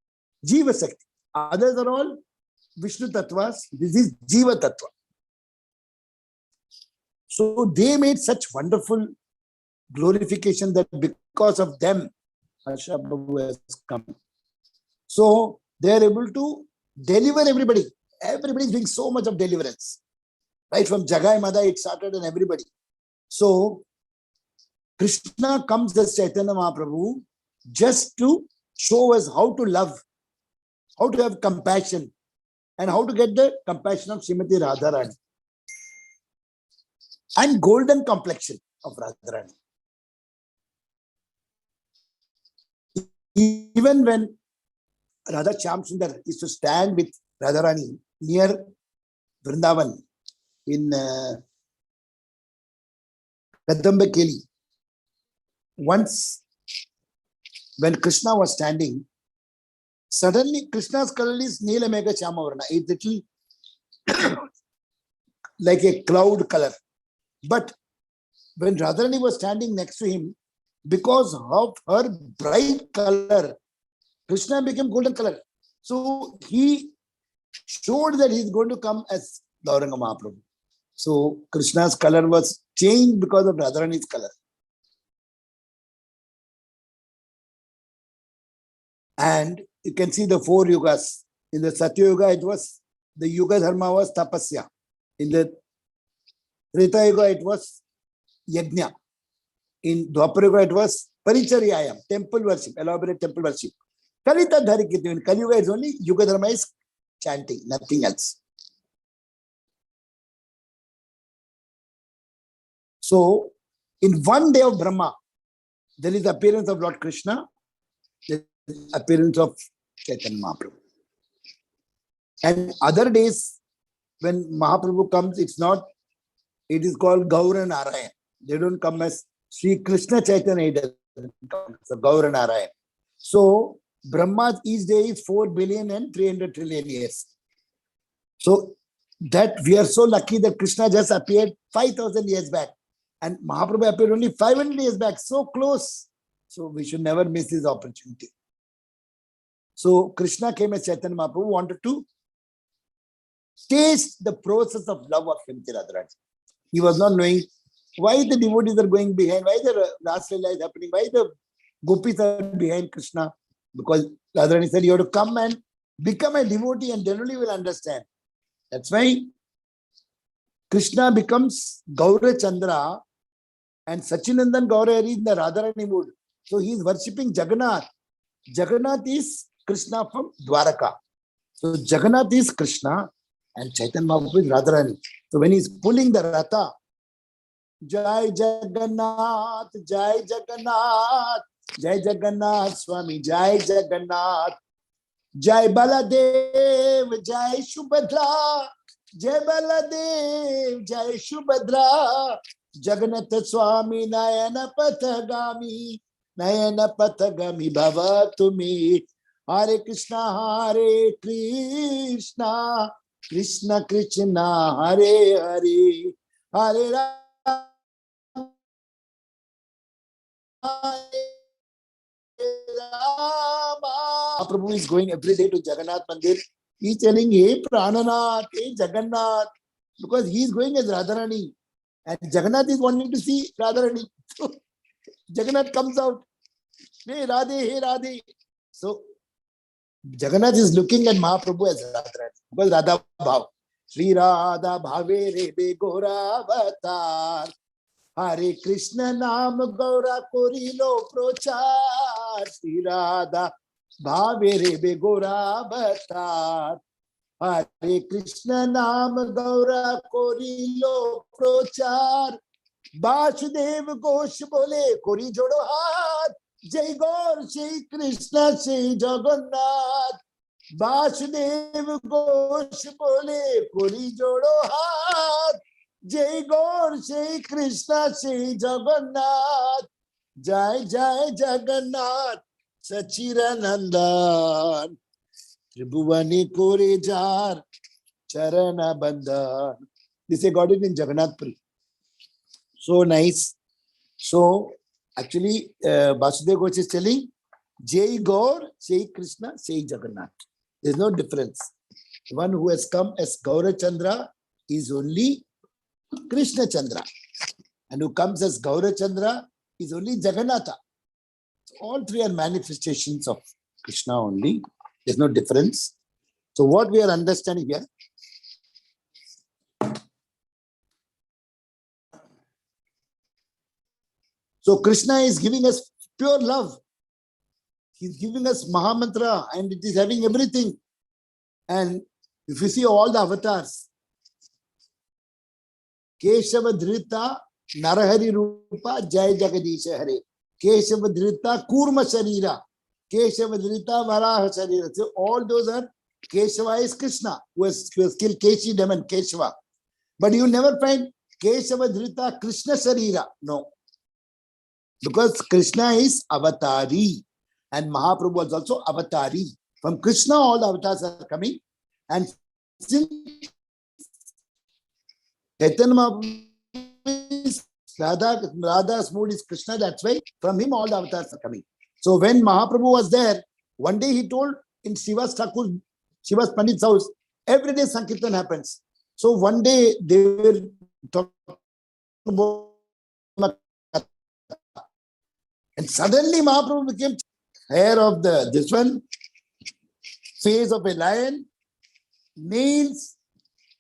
Jiva Shakti. Others are all Vishnu Tattvas. This is Jiva Tattva. So they made such wonderful glorification that because of them, Harsha Prabhu has come. So they are able to deliver everybody. Everybody is doing so much of deliverance. Right from Jagai Mada, it started and everybody. So Krishna comes as Chaitanya Mahaprabhu just to show us how to love, how to have compassion, and how to get the compassion of Srimati Radharani. And golden complexion of Radharani. Even when Radha Shyamsundar is to stand with Radharani near Vrindavan in Kadambakeli, once when Krishna was standing, suddenly Krishna's color is Neela Mega Shamavarna. It's little like a cloud color. But when Radharani was standing next to him, because of her bright color, Krishna became golden color. So he showed that he's going to come as Gauranga Mahaprabhu. So Krishna's color was changed because of Radharani's color. And you can see the 4 yugas. In the Satya Yuga, it was the Yuga Dharma was Tapasya. In the Treta Yuga, it was Yajna. In Dwapara Yuga, it was Paricharyayam, temple worship, elaborate temple worship. Kalita Dharikiti, in Kali Yuga, it's only Yuga Dharma is chanting, nothing else. So, in one day of Brahma, there is the appearance of Lord Krishna, there appearance of Chaitanya Mahaprabhu. And other days, when Mahaprabhu comes, it is called Gaura Narayan. They don't come as Sri Krishna Chaitanya, he doesn't come as Gaura Narayan. So, Brahma's each day is 4 billion and 300 trillion years. So, that we are so lucky that Krishna just appeared 5,000 years back. And Mahaprabhu appeared only 500 years back, so close. So, we should never miss this opportunity. So, Krishna came as Chaitanya Mahaprabhu, wanted to taste the process of love of Srimati Radharani. He was not knowing why the devotees are going behind, why the Ras Leela is happening, why the gopis are behind Krishna. Because Radharani said, you have to come and become a devotee and then only you will understand. That's why Krishna becomes Gaura Chandra and Sachinandan Gaurahari in the Radharani mood. So he is worshipping Jagannath. Jagannath is Krishna from Dwaraka. So Jagannath is Krishna and Chaitanya Mahaprabhu is Radharani. So when he is pulling the Ratha, Jai Jagannath, Jai Jagannath, Jai Jagannath Swami, Jai Jagannath, Jai Baladev, Jai Shubhadra, Jai Baladev, Jai Shubhadra, Jagannath Swami, Nayana Pathagami, Nayana Pathagami Bhavatumi, Hare Krishna, Hare Krishna, Krishna Krishna, Hare Hare, Hare Rama, Prabhu is going every day to Jagannath Mandir. He is telling, hey Prananath, hey Jagannath, because he is going as Radharani. And Jagannath is wanting to see Radharani. So Jagannath comes out, hey Radhe, hey Radhe. So Jagannath is looking at Mahaprabhu as Radharani, because Radha Bhav. Sri Radha Bhave Rebe Gora Avatar. Hare Krishna Nam Gaura Korilo Prochar. Sri Radha Bhave Rebe Gora Avatar. Hare Krishna Nam Gaura Korilo Prochar. Vasudev Ghosh Bole Kori Jodo Hath. Jai Gaur Shri Krishna Shri Jagannath. Vasudev Ghosh Bole Kori Jodo Hath. Jai Gaur Shri Krishna Shri Jagannath. Jai Jai Jagannath Sachiranandan. Tribhuvani Kore Jar Charana Bandhan. This I got it in Jagannath Puri. So nice. So actually Vasudeva Ghosh is telling Jai Gaur, Jai Krishna, Jai Jagannath. There is no difference. The one who has come as Gaura Chandra is only Krishna Chandra. And who comes as Gaura Chandra is only Jagannatha. So all three are manifestations of Krishna only. There is no difference. So what we are understanding here, so Krishna is giving us pure love. He is giving us Mahamantra and it is having everything. And if you see all the avatars, Keshava Dhrita Narahari Rupa Jai Jagadisha Hare. Keshava Dhrita Kurma Sharira. Keshava Dhrita Varaha Sharira. So all those are, Keshava is Krishna who has killed Keshi demon, Keshava. But you never find Keshava Dhrita Krishna Sharira. No. Because Krishna is Avatari and Mahaprabhu was also Avatari. From Krishna all the avatars are coming. And since Chaitanya Mahaprabhu is Radha's mood is Krishna, that's why from him all the avatars are coming. So when Mahaprabhu was there, one day he told in Srivas Pandit's house, every day Sankirtan happens. So one day they were talking about, and suddenly Mahaprabhu became hair of this one, face of a lion, nails.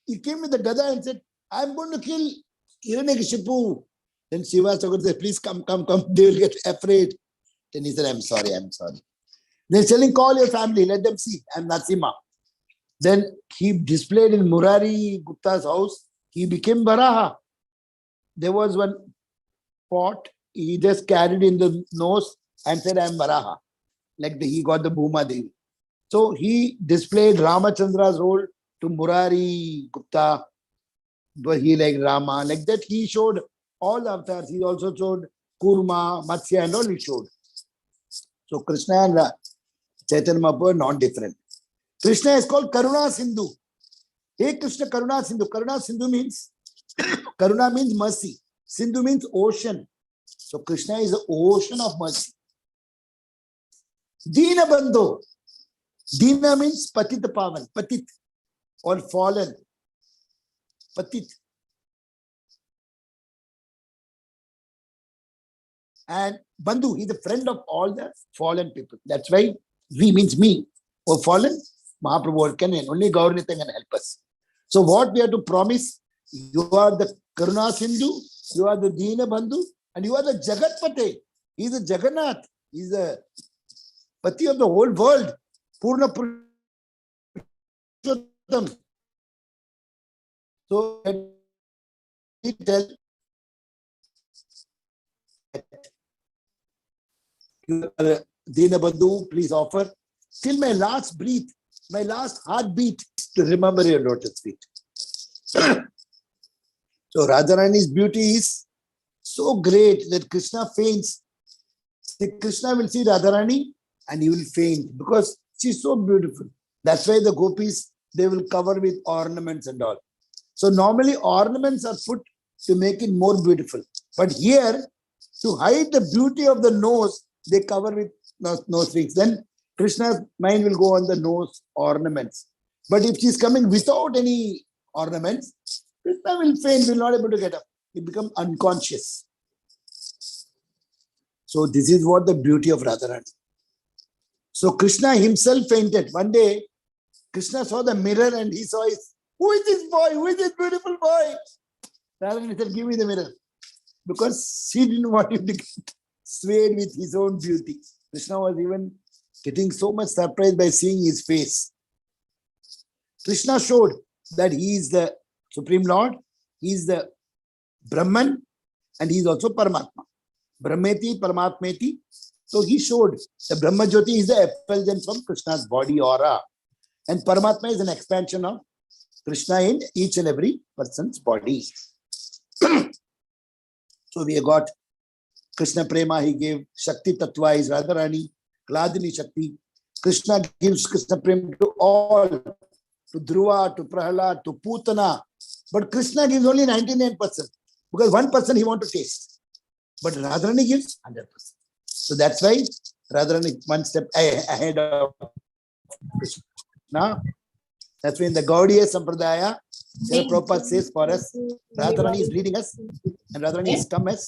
He came with the gada and said, I'm going to kill Hiranyakashipu. Then Shiva said, please come. They will get afraid. Then he said, I'm sorry. They're telling, call your family, let them see. I'm Nasima. Then he displayed in Murari Gupta's house. He became Varaha. There was one pot. He just carried in the nose and said, I'm Varaha. like he got the Bhuma Devi. So he displayed Ramachandra's role to Murari Gupta, where he like Rama, like that he showed all the avatars. He also showed Kurma, Matsya and all he showed. So Krishna and Chaitanya Mahaprabhu are not different. Krishna is called Karuna Sindhu. Hey Krishna, Karuna Sindhu. Karuna Sindhu means, Karuna means mercy. Sindhu means ocean. So Krishna is the ocean of mercy. Dina Bandhu. Dina means Patit Pavan, Patit or fallen. Patit. And Bandhu, he's the friend of all the fallen people. That's why we means me. Or fallen, Mahaprabhu can only Gaurnita can help us. So what we have to promise, you are the Karuna Sindhu, you are the Dina Bandhu, and you are the Jagat Pate. He is the Jagannath. He is the Pati of the whole world. Purna Purushottam. So he tell Dina Bandhu, please offer till my last breath, my last heartbeat to remember your lotus feet. So Radharani's beauty is so great that Krishna faints. See, Krishna will see Radharani and he will faint because she's so beautiful. That's why the gopis, they will cover with ornaments and all. So normally ornaments are put to make it more beautiful. But here, to hide the beauty of the nose, they cover with nose rings. Then Krishna's mind will go on the nose ornaments. But if she's coming without any ornaments, Krishna will faint, will not able to get up. He become unconscious. So this is what the beauty of Radharani. So Krishna himself fainted. One day, Krishna saw the mirror and he saw his, who is this boy? Who is this beautiful boy? Radharani said, give me the mirror. Because she didn't want him to get swayed with his own beauty. Krishna was even getting so much surprised by seeing his face. Krishna showed that he is the Supreme Lord, he is the Brahman, and he is also Paramatma. Brahmeti, Paramatmeti. So he showed the Brahma Jyoti is the effulgence from Krishna's body aura. And Paramatma is an expansion of Krishna in each and every person's body. So we have got Krishna Prema, he gave Shakti Tattva is Radharani, Gladini Shakti. Krishna gives Krishna Prema to all, to Dhruva, to Prahalad, to Putana. But Krishna gives only 99%. Because 1% he wants to taste. But Radharani gives 100%. So that's why Radharani one step ahead of Krishna. That's why in the Gaudiya Sampradaya, Prabhupada says for us, Radharani is leading us, and Radharani is come as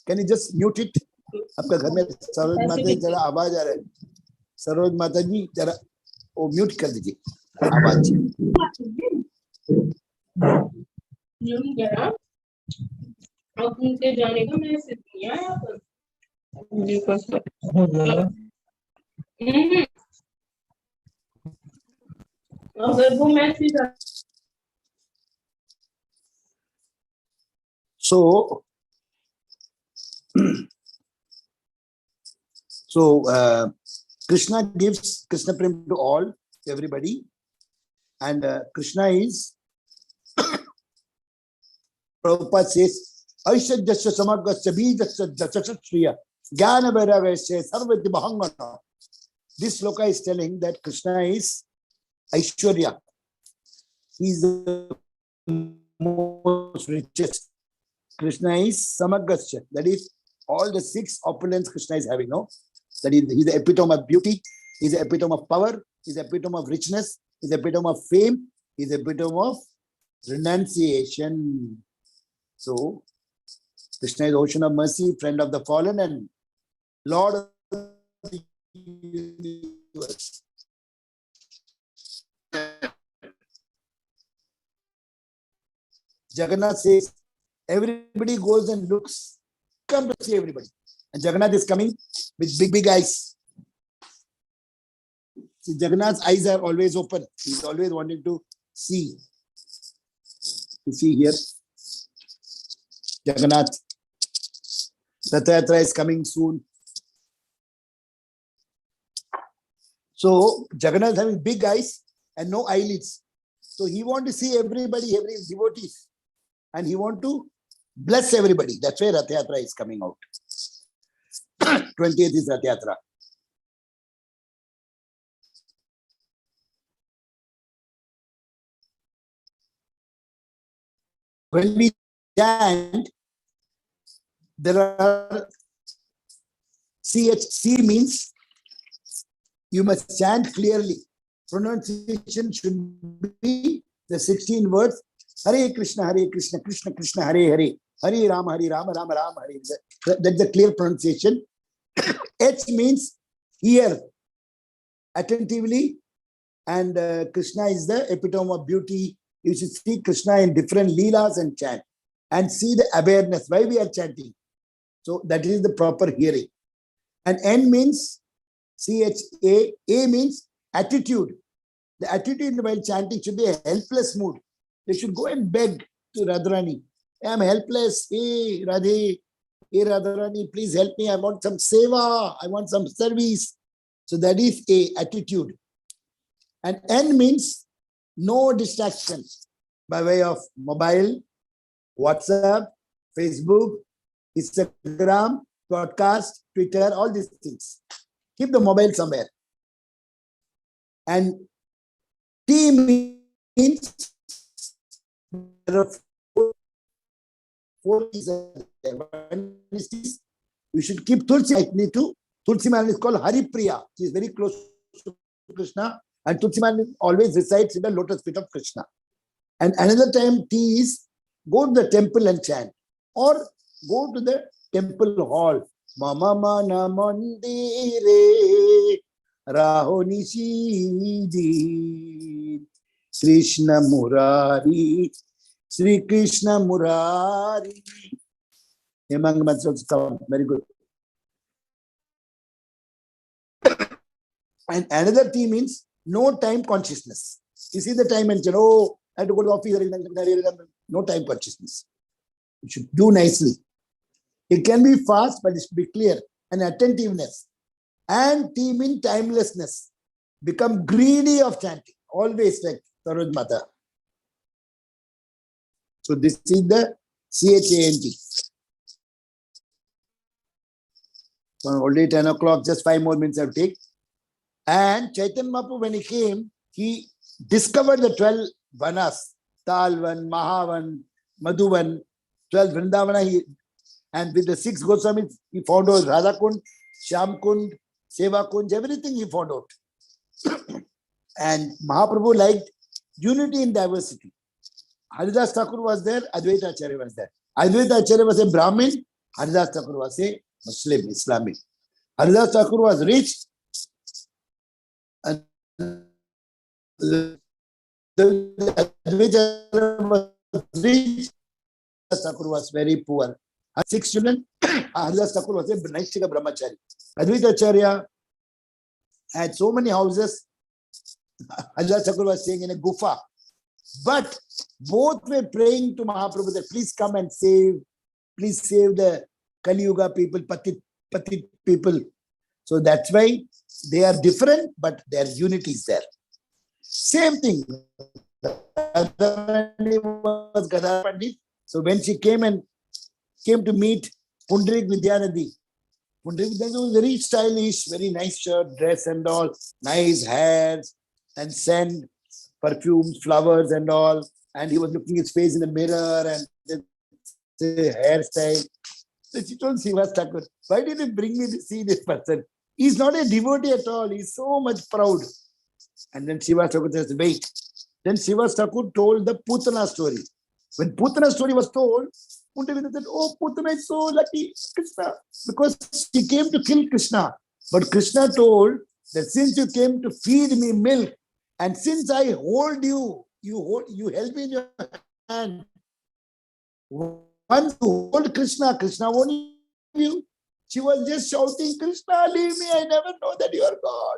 can you just mute it? आपका घर में सरोज माता जी जरा आवाज आ रहा है. सरोज माता जी जरा वो म्यूट कर दीजिए आवाज. अब उनके जाने का मैसेज दिया यहाँ पर. अगर वो message So Krishna gives Krishna Prem to all, to everybody, and Krishna is Prabhupada says Aishajyasya Samagasya Bijasya Dasashriya Jnana Vairagayasya Sarvati Bahangana. This sloka is telling that Krishna is Aishwarya. He is the most richest. Krishna is Samagasya. That is all the 6 opulence Krishna is having. No, that is he's the epitome of beauty. He's the epitome of power. He's the epitome of richness. He's the epitome of fame. He's the epitome of renunciation. So Krishna is ocean of mercy, friend of the fallen, and Lord of the universe. Jagannath says, everybody goes and looks, come to see everybody. And Jagannath is coming with big, big eyes. See, Jagannath's eyes are always open. He's always wanting to see. You see here, Jagannath. Rath Yatra is coming soon. So Jagannath having big eyes and no eyelids. So he want to see everybody, every devotees, and he want to bless everybody. That's where Rath Yatra is coming out. 20th is Rath Yatra. When we chant, there are CHC means you must chant clearly. Pronunciation should be the 16 words. Hare Krishna, Krishna Krishna, Hare Hare, Hare Rama, Rama Rama, Hare. That's the clear pronunciation. H means hear attentively, and Krishna is the epitome of beauty. You should see Krishna in different leelas and chant, and see the awareness why we are chanting. So that is the proper hearing. And N means CHA. A means attitude. The attitude while chanting should be a helpless mood. They should go and beg to Radharani. I am helpless. Hey Radhe, hey Radharani, please help me. I want some seva. I want some service. So that is A, attitude. And N means no distractions by way of mobile, WhatsApp, Facebook, Instagram, podcast, Twitter, all these things. Keep the mobile somewhere. And T means there are four things. You should keep Tulsi. I need to. Tulsi Man is called Haripriya. She is very close to Krishna. And Tulsi Man always resides in the lotus feet of Krishna. And another time T is go to the temple and chant. Or go to the temple hall. Mama mana mandire raho nishidi Krishna Murari Sri Krishna Murari. Hemang Matsals come. Very good. And another T means no time consciousness. You see the time and oh, I have to go to the office. No time consciousness. You should do nicely. It can be fast, but it should be clear. And attentiveness. And T means timelessness. Become greedy of chanting. Always like Saroj Mata. So this is the CHANT. So already 10 o'clock, just 5 more minutes I will take. And Chaitanya Mahaprabhu, when he came, he discovered the 12 vanas. Talvan, Mahavan, Madhuvan, 12 Vrindavana. And with the 6 Goswamis, he found out Radha Kund, Shyam Kund, Seva Kund, everything he found out. And Mahaprabhu liked unity in diversity. Haridas Thakur was there, Advaita Acharya was there. Advaita Acharya was a Brahmin, Haridas Thakur was a Muslim, Islamic. Haridas Thakur was rich, and the Advaita was rich, Haridas Thakur was very poor. Had 6 children. Haridas Thakur was a Naishtika Brahmachari. Advaita Acharya had so many houses. Haridas Thakur was staying in a gufa. But both were praying to Mahaprabhu that please come and please save the Kali Yuga people, Patit people. So that's why they are different, but their unity is there. Same thing. So when she came to meet Pundrik Vidyanidhi, Pundrik Vidyanidhi was very stylish, very nice shirt, dress and all, nice hairs and scent, perfumes, flowers and all. And he was looking his face in the mirror and the hairstyle. So she told Srivas Thakur, why did you bring me to see this person? He's not a devotee at all. He's so much proud. And then Srivas Thakur says, wait. Then Srivas Thakur told the Putana story. When Putana story was told, Pundavita said, oh, Putana is so lucky, Krishna, because she came to kill Krishna. But Krishna told that since you came to feed me milk, and since I hold you, you held me in your hand. Once you hold Krishna, Krishna won't leave you. She was just shouting, Krishna, leave me. I never know that you are God.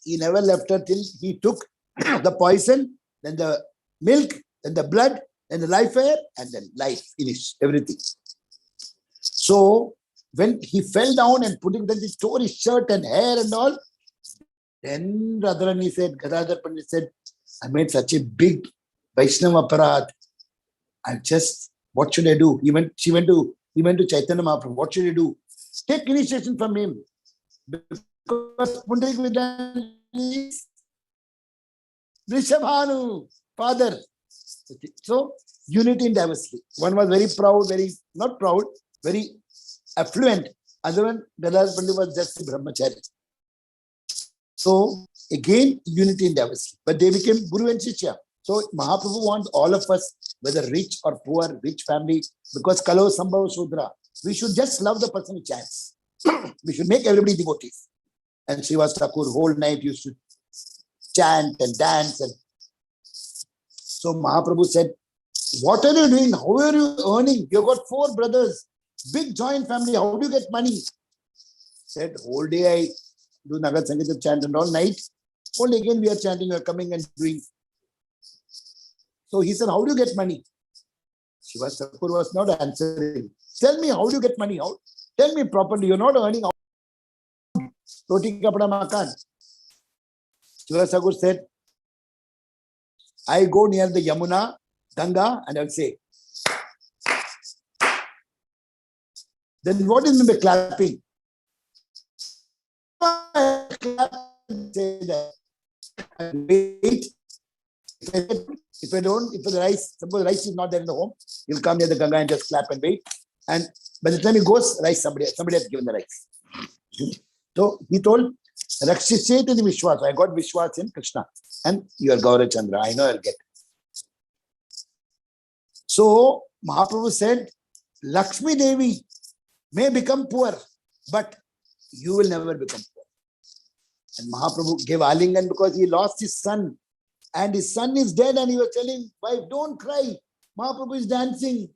He never left her till he took the poison, then the milk, then the blood, then the life air, and then life, finished, everything. So when he fell down and then he tore his shirt and hair and all, Then Radharani said, Gadadhar Pandit said, I made such a big Vaishnava aparadh. What should I do? He went to Chaitanya Mahaprabhu. What should I do? Take initiation from him. Because Pundarik Vidyan is Vrishabhanu, father. So, unity in diversity. One was very proud, not proud, very affluent. Other one, Gadadhar Pandit was just a brahmachari. So, again, unity in diversity. But they became Guru and Shishya. So, Mahaprabhu wants all of us, whether rich or poor, rich family, because Kalo Sambhava Shudra, we should just love the person who chants. We should make everybody devotees. And Srivas Thakur whole night used to chant and dance. And so Mahaprabhu said, what are you doing? How are you earning? You've got 4 brothers, big joint family. How do you get money? Said, whole day I do Nagar Sangeeta chant and all night. Whole day again we are chanting, we are coming and doing. So he said, how do you get money? Srivas Thakur was not answering. Tell me, how do you get money? Tell me properly, you're not earning. Roti kapda makan. Srivas Thakur said, I go near the Yamuna, Ganga, and I'll say. Then what is the clapping? Say that. Wait. If the rice, suppose rice is not there in the home, you'll come near the Ganga and just clap and wait. And by the time he goes, rice, somebody has given the rice. So he told, Rakshisheti Vishwas. I got Vishwas in Krsna. And you are Gaura Chandra. I know I'll get. So Mahaprabhu said, Lakshmi Devi may become poor, but you will never become poor. And Mahaprabhu gave Alingan because he lost his son. And his son is dead, and he was telling, wife, don't cry. Mahaprabhu is dancing.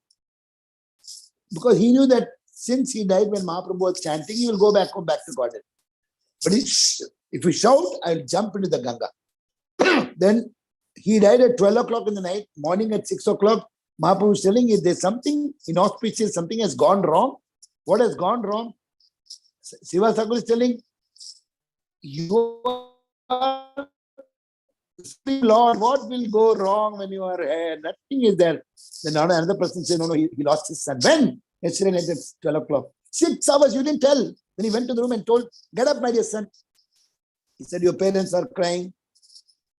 Because he knew that since he died when Mahaprabhu was chanting, he will go back to Godhead. But if you shout, I'll jump into the Ganga. Then he died at 12 o'clock in the night, morning at 6 o'clock. Mahaprabhu was telling, if there's something inauspicious, something has gone wrong. What has gone wrong? Srivas Thakur is telling, you are Lord, what will go wrong when you are here? Nothing is there. Then another person said, no, he lost his son. When? Yesterday night at 12 o'clock. 6 hours, you didn't tell. Then he went to the room and told, get up, my dear son. He said, your parents are crying.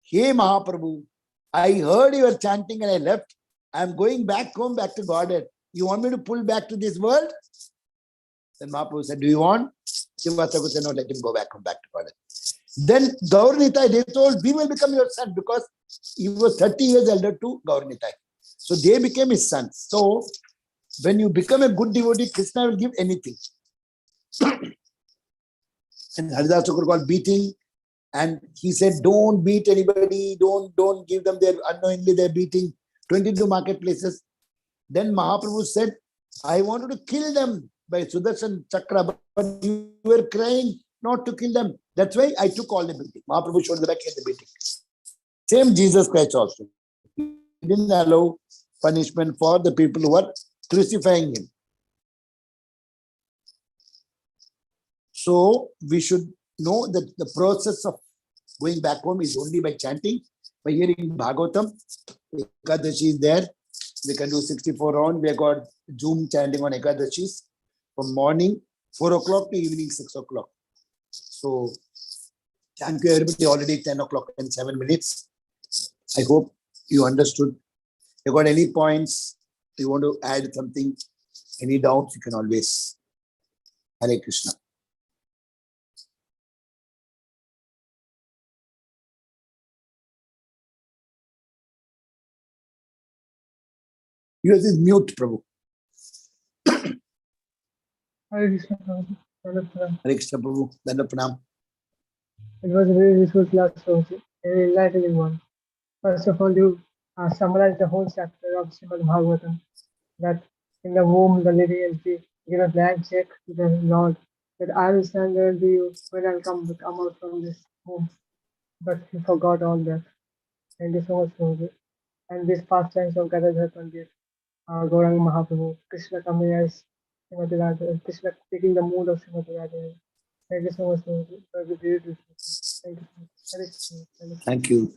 Hey, Mahaprabhu, I heard you were chanting and I left. I'm going back home, back to Godhead. You want me to pull back to this world? Then Mahaprabhu said, do you want? Srivas Thakur said, no, let him go back home, back to Godhead. Then Gauranitai, they told, we will become your son, because he was 30 years elder to Gauranitai. So they became his sons. So when you become a good devotee, Krishna will give anything. And Haridas Thakur called beating. And he said, don't beat anybody. Don't give them unknowingly they're beating. 22 marketplaces. Then Mahaprabhu said, I wanted to kill them by Sudarshan Chakra, but you were crying not to kill them. That's why I took all the beating. Mahaprabhu showed the back and the beating. Same Jesus Christ also. He didn't allow punishment for the people who were crucifying him. So we should know that the process of going back home is only by chanting, by hearing Bhagavatam. Ekadashi is there. We can do 64 rounds. We have got Zoom chanting on Ekadashis from morning 4 o'clock to evening 6 o'clock. So thank you everybody, already 10 o'clock and 7 minutes. I hope you understood. If you got any points, you want to add something, any doubts, you can always. Hare Krishna. Yours is mute, Prabhu. Hare Krishna, Prabhuji. Pranam. Hare Krishna, Prabhu. Danda Pranam. It was a very useful class, Prabhuji. A very enlightening one. First of all, you summarized the whole chapter of Srimad Bhagavatam, that in the womb the living entity give a blank check to the Lord, that I will stand there to you when I'll come out from this womb. But he forgot all that. Thank you so much, Prabhuji. And these pastimes of Gadadhar Pandit, Gauranga Mahaprabhu, Krishna coming as Srimati Radha, Krishna taking the mood of Srimati Radha. Thank you so much, Prabhuji. It was a beautiful. Thank you. Hare Krishna. Hare Krishna. Thank you.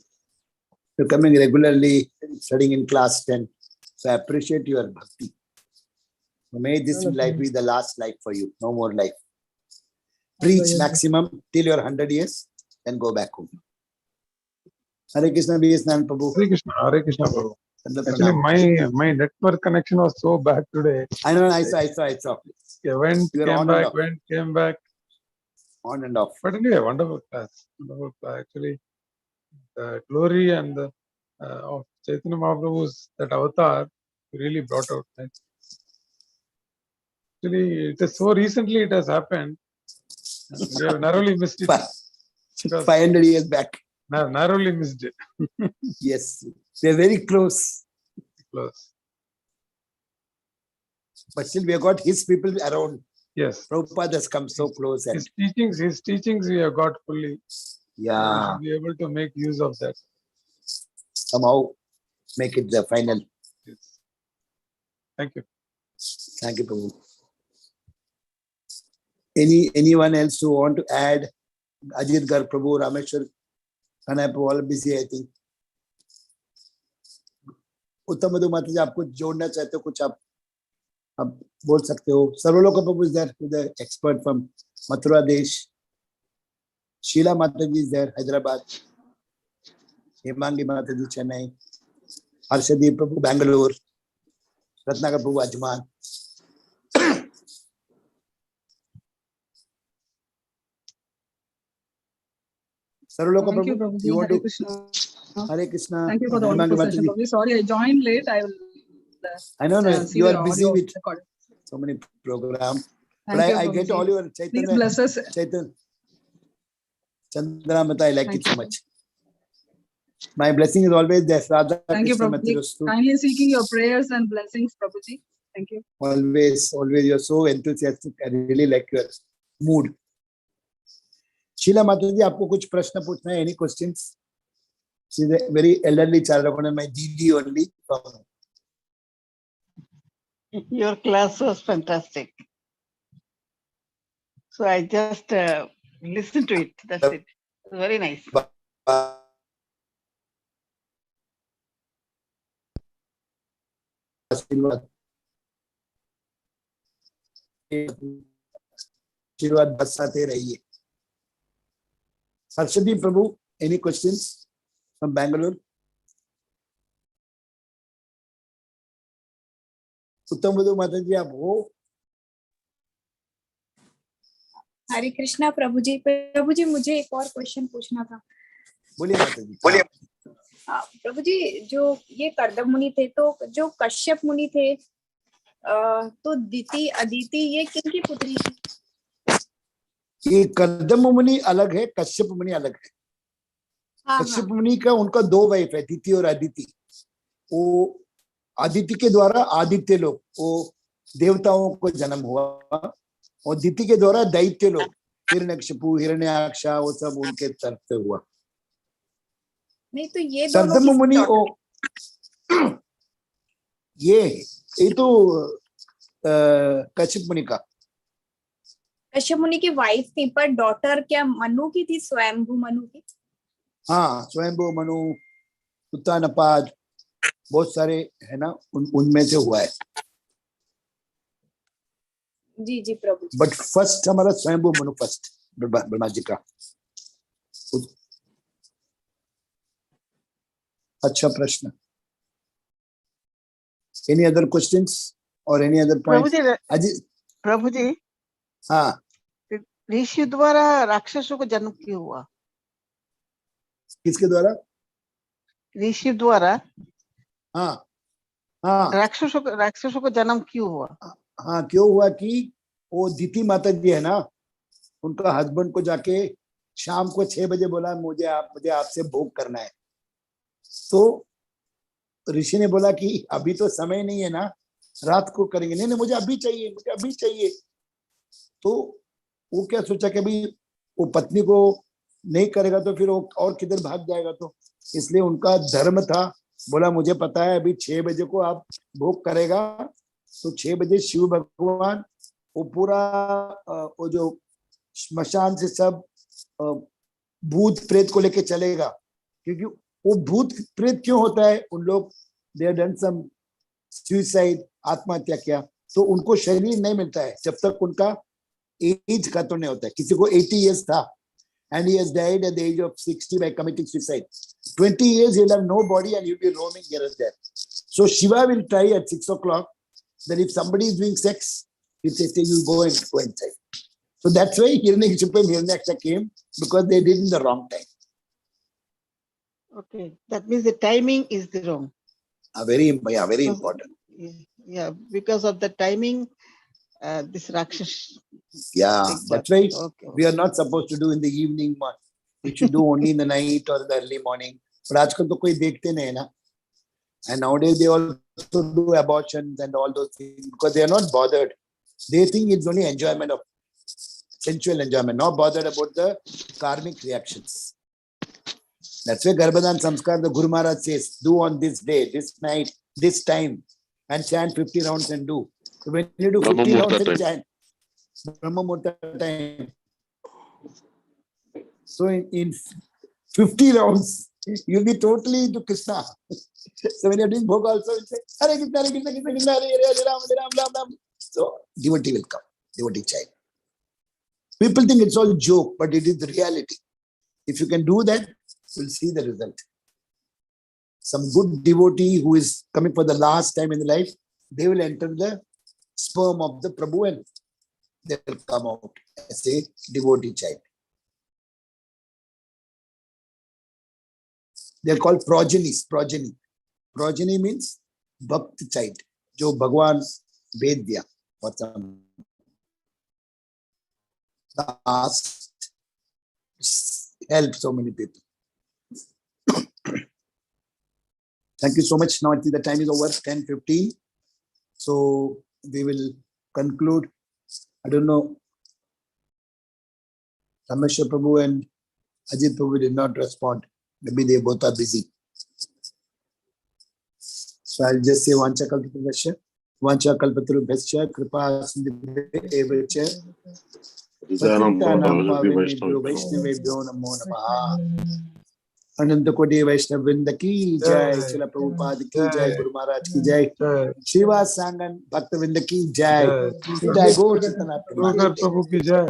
You're coming regularly, studying in class 10. So I appreciate your bhakti. May this No, no, life thank be the last life for you. No more life. you. Preach maximum till you're 100 years, then go back home. Hare Krishna, B.S. Nan Prabhu. Hare Krishna, Hare Krishna, Prabhu. Sanda Actually, pranam. my network connection was so bad today. I know, I saw. Yeah, went, You are came on and back, off. went, came back. On and off. But anyway, wonderful class. Wonderful class. Actually, the glory and the of Chaitanya Mahaprabhu's that avatar really brought out. Right? Actually, it is so recently it has happened. We have narrowly missed it. Because 500 years back. narrowly missed it. Yes. They're very close. Close. But still, we have got his people around. Yes. Prabhupada has come so close. And His teachings we have got fully. We yeah, should be able to make use of that. somehow make it the final. Yes. Thank you. Thank you, Prabhu. Anyone else who want to add? Ajit Garg Prabhu, Rameshwar, Kanai Prabhu, all busy, I think. उत्तम मधु माता जी, आप कुछ जोड़ना चाहते हो, कुछ आप बोल सकते हो. सर्वलोक Prabhu is there, the expert from Mathura Desh. Sheila Mataji is there, Hyderabad. Hemangi Mataji, Chennai. Harshadi Prabhu, Bangalore. Ratnakar Prabhu, Ajman. Sarvaloka Thank you, Prabhu, Prabhuji. you want Hare to? Krishna. Hare Krishna. Thank you for the Hemangi wonderful session, Mataji. Prabhuji. Sorry, I joined late. I will I know, see you the are busy audio with recording. so many programs. But Thank you, I get Prabhuji. all your Please Chaitanya, bless us. Chaitanya, Chandramata, I like Thank it so you. much. My blessing is always there. Radha Thank you, Krishna Prabhuji. Mathirostu. Kindly seeking your prayers and blessings, Prabhuji. Thank you. Always, you're so enthusiastic. I really like your mood. Sheila Mataji, आपको कुछ प्रश्न पूछना है? Any questions? She's a very elderly child, my Didi only. Your class was fantastic. So I just listened to it. That's it. Very nice. आशीर्वाद बरसाते रहिए. Harshadi Prabhu, any questions from Bangalore? उत्तम मधु माता जी, आप हो? हरे कृष्णा प्रभु जी मुझे एक और क्वेश्चन पूछना था. बोलिए माता जी. बोलिए. प्रभु जी, जो ये कर्दम मुनि थे, तो जो कश्यप मुनि थे, तो दिति अदिति ये किनकी पुत्री थी? ये कर्दम मुनि अलग है, कश्यप मुनि अलग है. कश्यप मुनि का उनका दो वाइफ है, दिति और अदिति. वो आदित्य के द्वारा आदित्य लोग, वो देवताओं को जन्म हुआ, और दिति के द्वारा दैत्य लोग, हिरण्यकशिपु, हिरण्याक्षा, वो सब उनके तरफ से हुआ. नहीं तो ये कर्दम मुनि ये तो कश्यप मुनि का. कश्यप मुनि की वाइफ थी, पर डॉटर क्या मनु की थी? स्वयंभू मनु की. हाँ, स्वयंभू मनु, उत्तानपाद, बहुत सारे है ना, उनमें से हुआ है. जी जी प्रभु. बट फर्स्ट हमारा स्वयंभू मनु फर्स्ट, ब्रह्मा जी का. अच्छा प्रश्न. एनी अदर क्वेश्चंस और एनी अदर पॉइंट? प्रभु जी, हाँ, ऋषि द्वारा राक्षसों को जन्म क्यों हुआ? किसके द्वारा? ऋषि द्वारा हाँ हाँ, राक्षसों को जन्म क्यों हुआ? हाँ, क्यों हुआ कि वो दिति माता जी है ना, उनका हस्बैंड को जाके शाम को 6 बजे बोला, मुझे आपसे भोग करना है. तो ऋषि ने बोला कि अभी तो समय नहीं है ना, रात को करेंगे. नहीं, मुझे अभी चाहिए. तो वो क्या सोचा कि भाई वो पत्नी को नहीं करेगा तो फिर वो और किधर भाग जाएगा. तो इसलिए उनका धर्म था, बोला मुझे पता है अभी 6 बजे को आप भोग करेगा. तो 6 बजे शिव भगवान वो पूरा वो जो श्मशान से सब भूत प्रेत को लेके चलेगा, क्योंकि वो भूत प्रेत क्यों होता है, उन लोग they have done some suicide, आत्महत्या किया, तो उनको शरीर नहीं मिलता है जब तक उनका एज खत्म नहीं होता है। किसी को 80 years था and he has died at the age of 60 by committing suicide. 20 years he'll have no body and he'll be roaming here and there. So Shiva will try at 6 o'clock that if somebody is doing sex, he'll say, you go inside. So that's why Hiranyakashipu and Hiranyaksha came, because they did in the wrong time. Okay, that means the timing is the wrong. Very important. Yeah, because of the timing, this Rakshas. Yeah, takes that's up. why Okay. we are not supposed to do in the evening. We should do only in the night or the early morning. But आजकल तो कोई देखते नहीं है ना. And nowadays they also do abortions and all those things because they are not bothered. They think it's only enjoyment of sensual enjoyment, not bothered about the karmic reactions. That's why Garbhadan Samskar, the Guru Maharaj says, do on this day, this night, this time, and chant 50 rounds and do. So when you do 50 rounds and chant, Brahma Murta time. So in 50 rounds, you'll be totally into Krishna. So when you're doing Bhoga also, you'll say, Hare Krishna, Hare Krishna, Krishna Krishna, Hare Hare, Hare Ram, Hare Ram, Ram Ram. So devotee will come, devotee child. People think it's all joke, but it is the reality. If you can do that, you'll see the result. Some good devotee who is coming for the last time in the life, they will enter the sperm of the Prabhu and they will come out as a devotee child. They are called progenies. Progeny means Bhakt child. Jo Bhagwan ved diya for some last help so many people. Thank you so much. Now I think the time is over, 10:15. So we will conclude. I don't know. Rameshwar Prabhu and Ajit Prabhu did not respond. Maybe they both are busy. So I'll just say Vancha Kalpatarubhasya, Vancha Kalpatarubhasya, Kripa Sindhubhya Patitanam Pavanebhyo Vaishnavebhyo Namo Namaha. Ananta Koti Vaishnav Vrinda ki jai, Srila Prabhupada ki jai, Guru Maharaj ki jai, Srivas Angan Bhakta Vrinda ki jai, Jai Gaur Chaitanya Prabhu ki jai.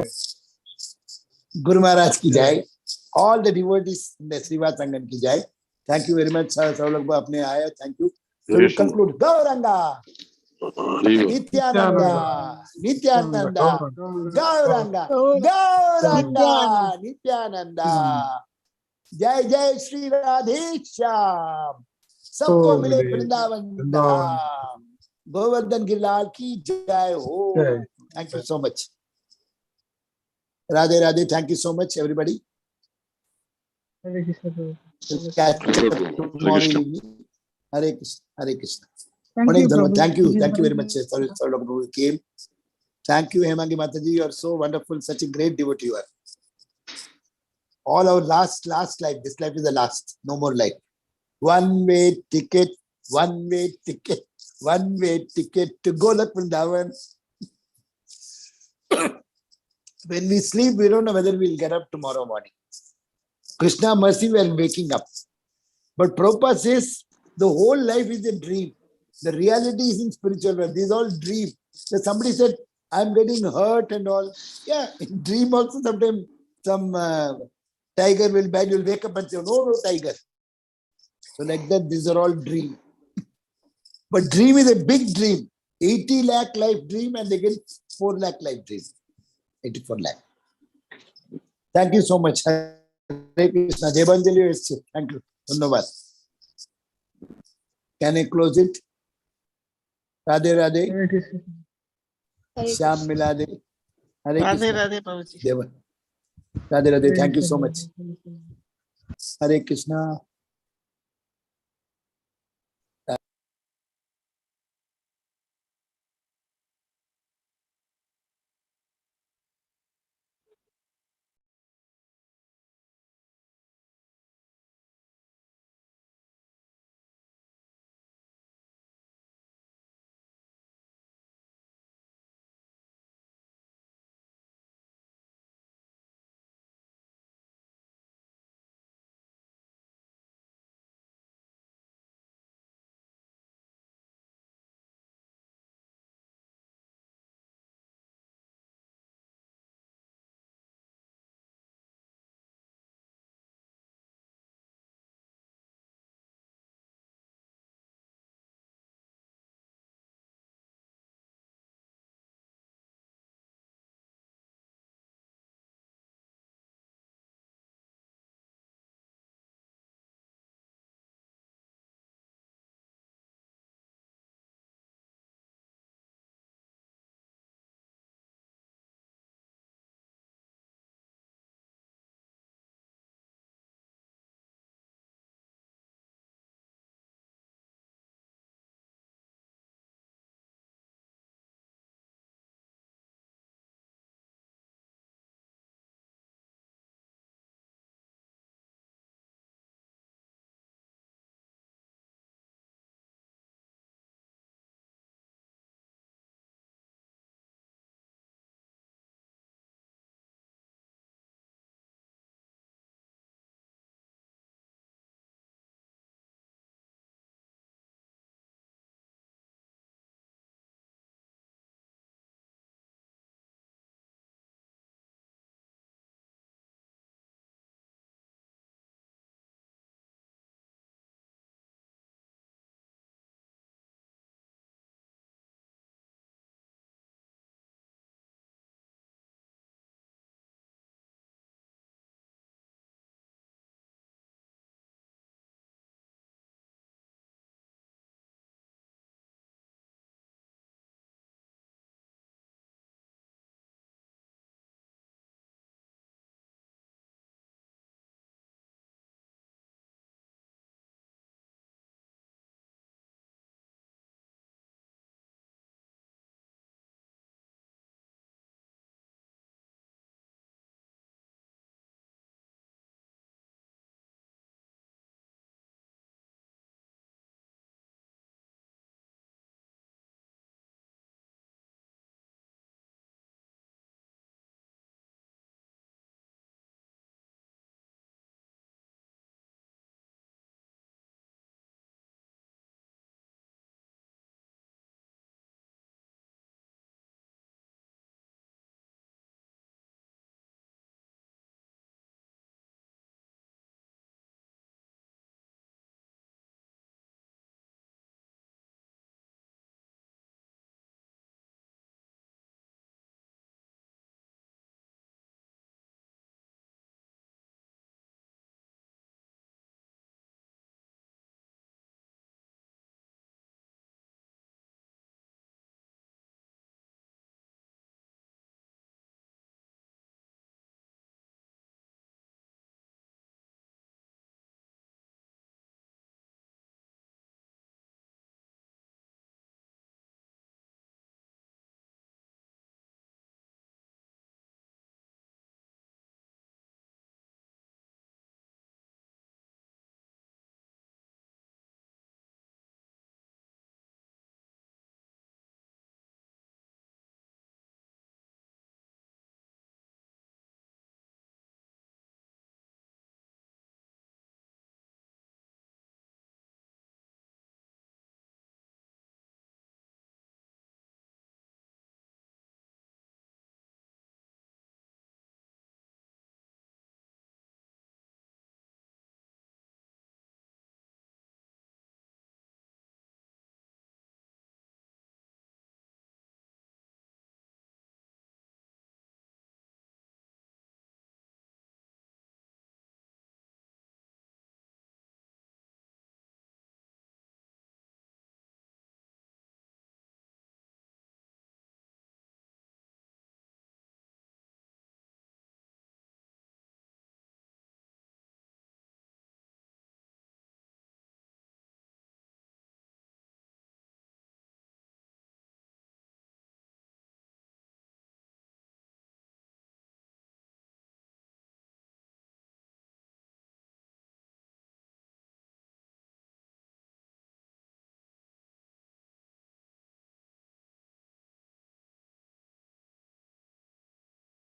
Guru Maharaj ki jai. All the devotees in the Srivas Angan ki jai. Thank you very much, sir. Apne aaya. Thank you. So we conclude. Gauranga, Nityananda, Nityananda, Gauranga, Gauranga, Nityananda. Jai Jai Shri Radhesham. Sabko mile Vrindavan Dham. Govardhan Girilal ki jai ho. Thank you so much. Radhe Radhe. Thank you so much, everybody. Hare Krishna. We'll catch up tomorrow evening. Hare Krishna. Hare Krishna. Thank you, Prabhu. Thank you very much, sir. Sorry, who came. Thank you, Hemangi Mataji. You are so wonderful. Such a great devotee you are. All our last life. This life is the last. No more life. One-way ticket to Golak Vrindavan. When we sleep, we don't know whether we'll get up tomorrow morning. Krishna mercy, we are waking up. But Prabhupada says the whole life is a dream. The reality is in spiritual world. These are all dream. So somebody said, I'm getting hurt and all. Yeah, in dream also sometimes some tiger will bite. You'll wake up and say, no, tiger. So like that, these are all dream. But dream is a big dream. 80 lakh life dream and they get 4 lakh life dream. 84 lakh. Thank you so much. Hare Krishna. Jeevanjali. Thank you. Dhanyavad. Can I close it? Radhe Radhe. Hare Krishna. Shyam Milade. Hare Radhe Krishna. Radhe Prabhuji. Radhe Radhe. Thank you so much. Hare Krishna.